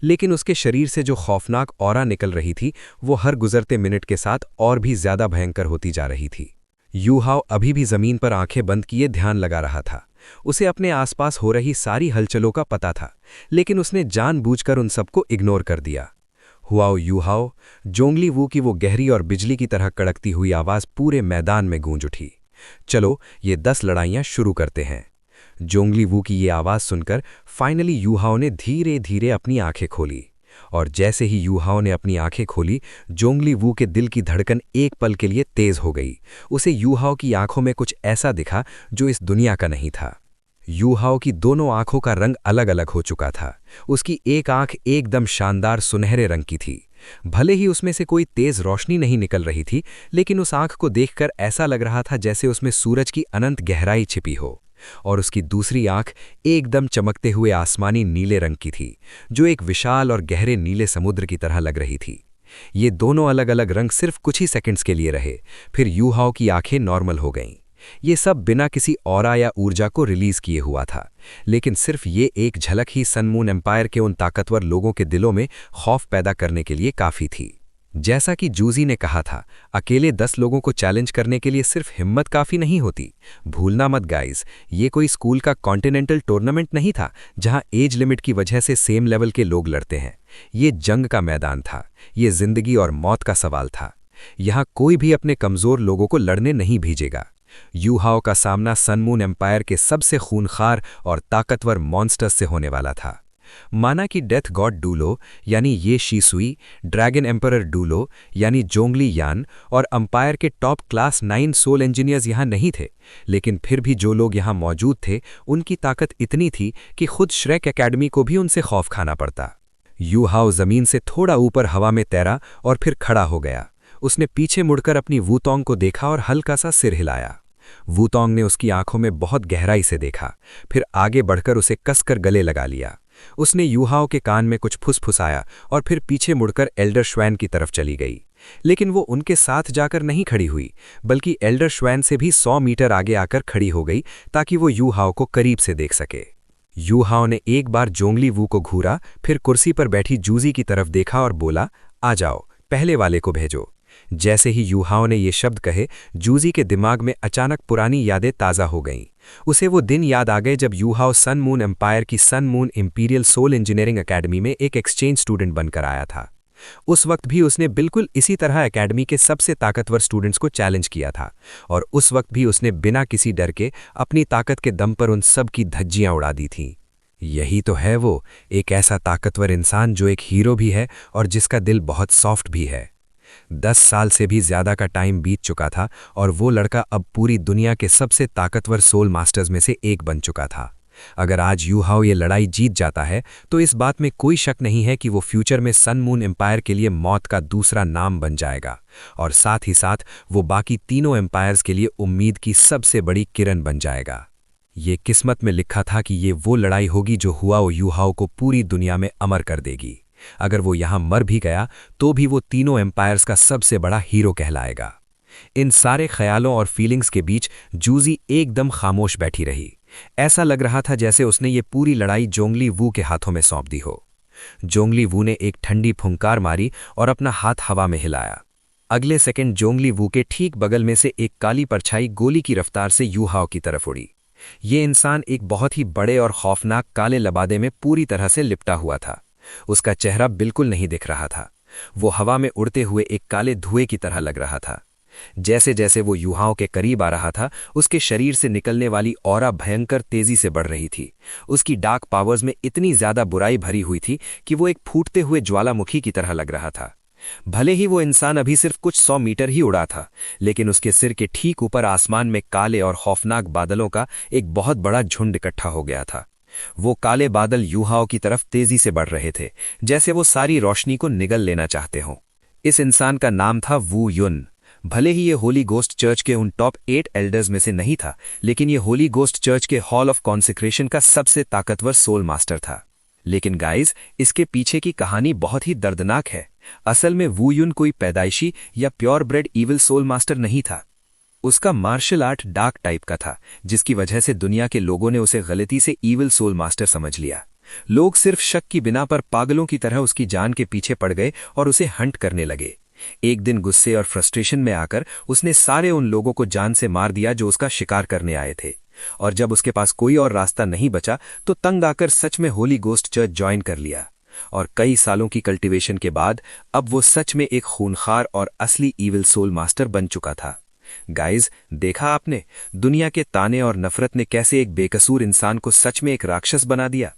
लेकिन उसके शरीर से जो खौफनाक ऑरा निकल रही थी वो हर गुजरते मिनट के साथ और भी ज्यादा भयंकर होती जा रही थी। यू हाओ अभी भी जमीन पर आंखें बंद किए ध्यान लगा रहा था। उसे अपने आसपास हो रही सारी हलचलों का पता था, लेकिन उसने जानबूझकर उन सबको इग्नोर कर दिया। हुआओ यू हाओ, जोंगली वू की वो गहरी और बिजली की तरह कड़कती हुई आवाज पूरे मैदान में गूंज उठी। चलो ये 10 लड़ाइयां शुरू करते हैं। जोंगली वू की ये आवाज सुनकर फाइनली यू हाओ ने धीरे धीरे अपनी आंखें खोली, और जैसे ही यू हाओ ने अपनी आंखें खोली, जोंगली वू के दिल की धड़कन एक पल के लिए तेज हो गई। उसे यू हाओ की आंखों में कुछ ऐसा दिखा जो इस दुनिया का नहीं था। यू हाओ की दोनों आंखों का रंग अलग अलग हो चुका था। उसकी एक आंख एकदम शानदार सुनहरे रंग की थी। भले ही उसमें से कोई तेज रोशनी नहीं निकल रही थी, लेकिन उस आंख को देखकर ऐसा लग रहा था जैसे उसमें सूरज की अनंत गहराई छिपी हो। और उसकी दूसरी आंख एकदम चमकते हुए आसमानी नीले रंग की थी, जो एक विशाल और गहरे नीले समुद्र की तरह लग रही थी। ये दोनों अलग अलग रंग सिर्फ कुछ ही सेकंड्स के लिए रहे, फिर यू हाओ की आंखें नॉर्मल हो गईं। ये सब बिना किसी ऑरा या ऊर्जा को रिलीज किए हुआ था, लेकिन सिर्फ ये एक झलक ही सन मून एम्पायर के उन ताकतवर लोगों के दिलों में खौफ पैदा करने के लिए काफी थी। जैसा कि जूजी ने कहा था, अकेले 10 लोगों को चैलेंज करने के लिए सिर्फ हिम्मत काफी नहीं होती। भूलना मत गाइस, ये कोई स्कूल का कॉन्टिनेंटल टूर्नामेंट नहीं था जहां एज लिमिट की वजह से सेम लेवल के लोग लड़ते हैं। ये जंग का मैदान था, ये जिंदगी और मौत का सवाल था। यहां कोई भी अपने कमजोर लोगों को लड़ने नहीं भेजेगा। यू हाओ का सामना सन मून एम्पायर के सबसे खूनखार और ताकतवर मॉन्स्टर्स से होने वाला था। माना कि डेथ गॉड डूलो यानी ये शीसुई, ड्रैगन एम्परर डूलो यानी जोंगली यान और अंपायर के टॉप क्लास 9 सोल इंजीनियर्स यहाँ नहीं थे, लेकिन फिर भी जो लोग यहाँ मौजूद थे उनकी ताकत इतनी थी कि खुद श्रेक एकेडमी को भी उनसे खौफ खाना पड़ता। यू हाओ जमीन से थोड़ा ऊपर हवा में तैरा और फिर खड़ा हो गया। उसने पीछे मुड़कर अपनी वूतोंग को देखा और हल्का सा सिर हिलाया। वूतोंग ने उसकी आंखों में बहुत गहराई से देखा, फिर आगे बढ़कर उसे कसकर गले लगा लिया। उसने यू हाओ के कान में कुछ फुसफुसाया और फिर पीछे मुड़कर एल्डर श्वैन की तरफ चली गई। लेकिन वो उनके साथ जाकर नहीं खड़ी हुई, बल्कि एल्डर श्वैन से भी 100 मीटर आगे आकर खड़ी हो गई ताकि वो यू हाओ को करीब से देख सके। यू हाओ ने एक बार जोंगली वू को घूरा, फिर कुर्सी पर बैठी जूजी की तरफ देखा और बोला, आ जाओ, पहले वाले को भेजो। जैसे ही यू हाओ ने ये शब्द कहे, जूजी के दिमाग में अचानक पुरानी यादें ताज़ा हो गईं। उसे वो दिन याद आ गए जब यू हाओ सन मून एम्पायर की sun moon imperial soul engineering academy में एक एक्सचेंज स्टूडेंट बनकर आया था। उस वक्त भी उसने बिल्कुल इसी तरह एकेडमी के सबसे ताकतवर स्टूडेंट्स को चैलेंज किया था, और उस वक्त भी उसने बिना किसी डर के अपनी ताकत के दम पर उन सब की धज्जियां उड़ा दी थीं। यही तो है वो, एक ऐसा ताकतवर इंसान जो एक हीरो भी है और जिसका दिल बहुत सॉफ्ट भी है। 10 साल से भी ज्यादा का टाइम बीत चुका था और वो लड़का अब पूरी दुनिया के सबसे ताकतवर सोल मास्टर्स में से एक बन चुका था। अगर आज यू हाओ ये लड़ाई जीत जाता है तो इस बात में कोई शक नहीं है कि वो फ्यूचर में सन मून एम्पायर के लिए मौत का दूसरा नाम बन जाएगा, और साथ ही साथ वो बाकी तीनों एम्पायर्स के लिए उम्मीद की सबसे बड़ी किरण बन जाएगा। ये किस्मत में लिखा था कि ये वो लड़ाई होगी जो हुआओ यू हाओ को पूरी दुनिया में अमर कर देगी। अगर वो यहां मर भी गया तो भी वो तीनों एम्पायर्स का सबसे बड़ा हीरो कहलाएगा। इन सारे ख्यालों और फीलिंग्स के बीच जूजी एकदम खामोश बैठी रही। ऐसा लग रहा था जैसे उसने ये पूरी लड़ाई जोंगली वू के हाथों में सौंप दी हो। जोंगली वू ने एक ठंडी फुंकार मारी और अपना हाथ हवा में हिलाया। अगले सेकंड जोंगली वू के ठीक बगल में से एक काली परछाई गोली की रफ्तार से यू हाओ की तरफ उड़ी। ये इंसान एक बहुत ही बड़े और खौफनाक काले लबादे में पूरी तरह से लिपटा हुआ था। उसका चेहरा बिल्कुल नहीं दिख रहा था। वो हवा में उड़ते हुए एक काले धुएं की तरह लग रहा था। जैसे जैसे वो यू हाओ के करीब आ रहा था, उसके शरीर से निकलने वाली ऑरा भयंकर तेजी से बढ़ रही थी। उसकी डार्क पावर्स में इतनी ज्यादा बुराई भरी हुई थी कि वो एक फूटते हुए ज्वालामुखी की तरह लग रहा था। भले ही वो इंसान अभी सिर्फ कुछ 100 मीटर ही उड़ा था, लेकिन उसके सिर के ठीक ऊपर आसमान में काले और खौफनाक बादलों का एक बहुत बड़ा झुंड इकट्ठा हो गया था। वो काले बादल यू हाओ की तरफ तेजी से बढ़ रहे थे, जैसे वो सारी रोशनी को निगल लेना चाहते हों। इस इंसान का नाम था वू युन। भले ही ये होली गोस्ट चर्च के उन टॉप 8 एल्डर्स में से नहीं था, लेकिन ये होली गोस्ट चर्च के हॉल ऑफ कॉन्सेक्रेशन का सबसे ताकतवर सोल मास्टर था। लेकिन गाइज, इसके पीछे की कहानी बहुत ही दर्दनाक है। असल में वू युन कोई पैदाइशी या pure bred evil soul master नहीं था। उसका मार्शल आर्ट डार्क टाइप का था, जिसकी वजह से दुनिया के लोगों ने उसे गलती से ईविल सोल मास्टर समझ लिया। लोग सिर्फ शक की बिना पर पागलों की तरह उसकी जान के पीछे पड़ गए और उसे हंट करने लगे। एक दिन गुस्से और फ्रस्ट्रेशन में आकर उसने सारे उन लोगों को जान से मार दिया जो उसका शिकार करने आए थे। और जब उसके पास कोई और रास्ता नहीं बचा तो तंग आकर सच में होली गोस्ट चर्च ज्वाइन कर लिया। और कई सालों की कल्टीवेशन के बाद अब वो सच में एक खूनखार और असली ईविल सोल मास्टर बन चुका था। गाइज, देखा आपने, दुनिया के ताने और नफरत ने कैसे एक बेकसूर इंसान को सच में एक राक्षस बना दिया।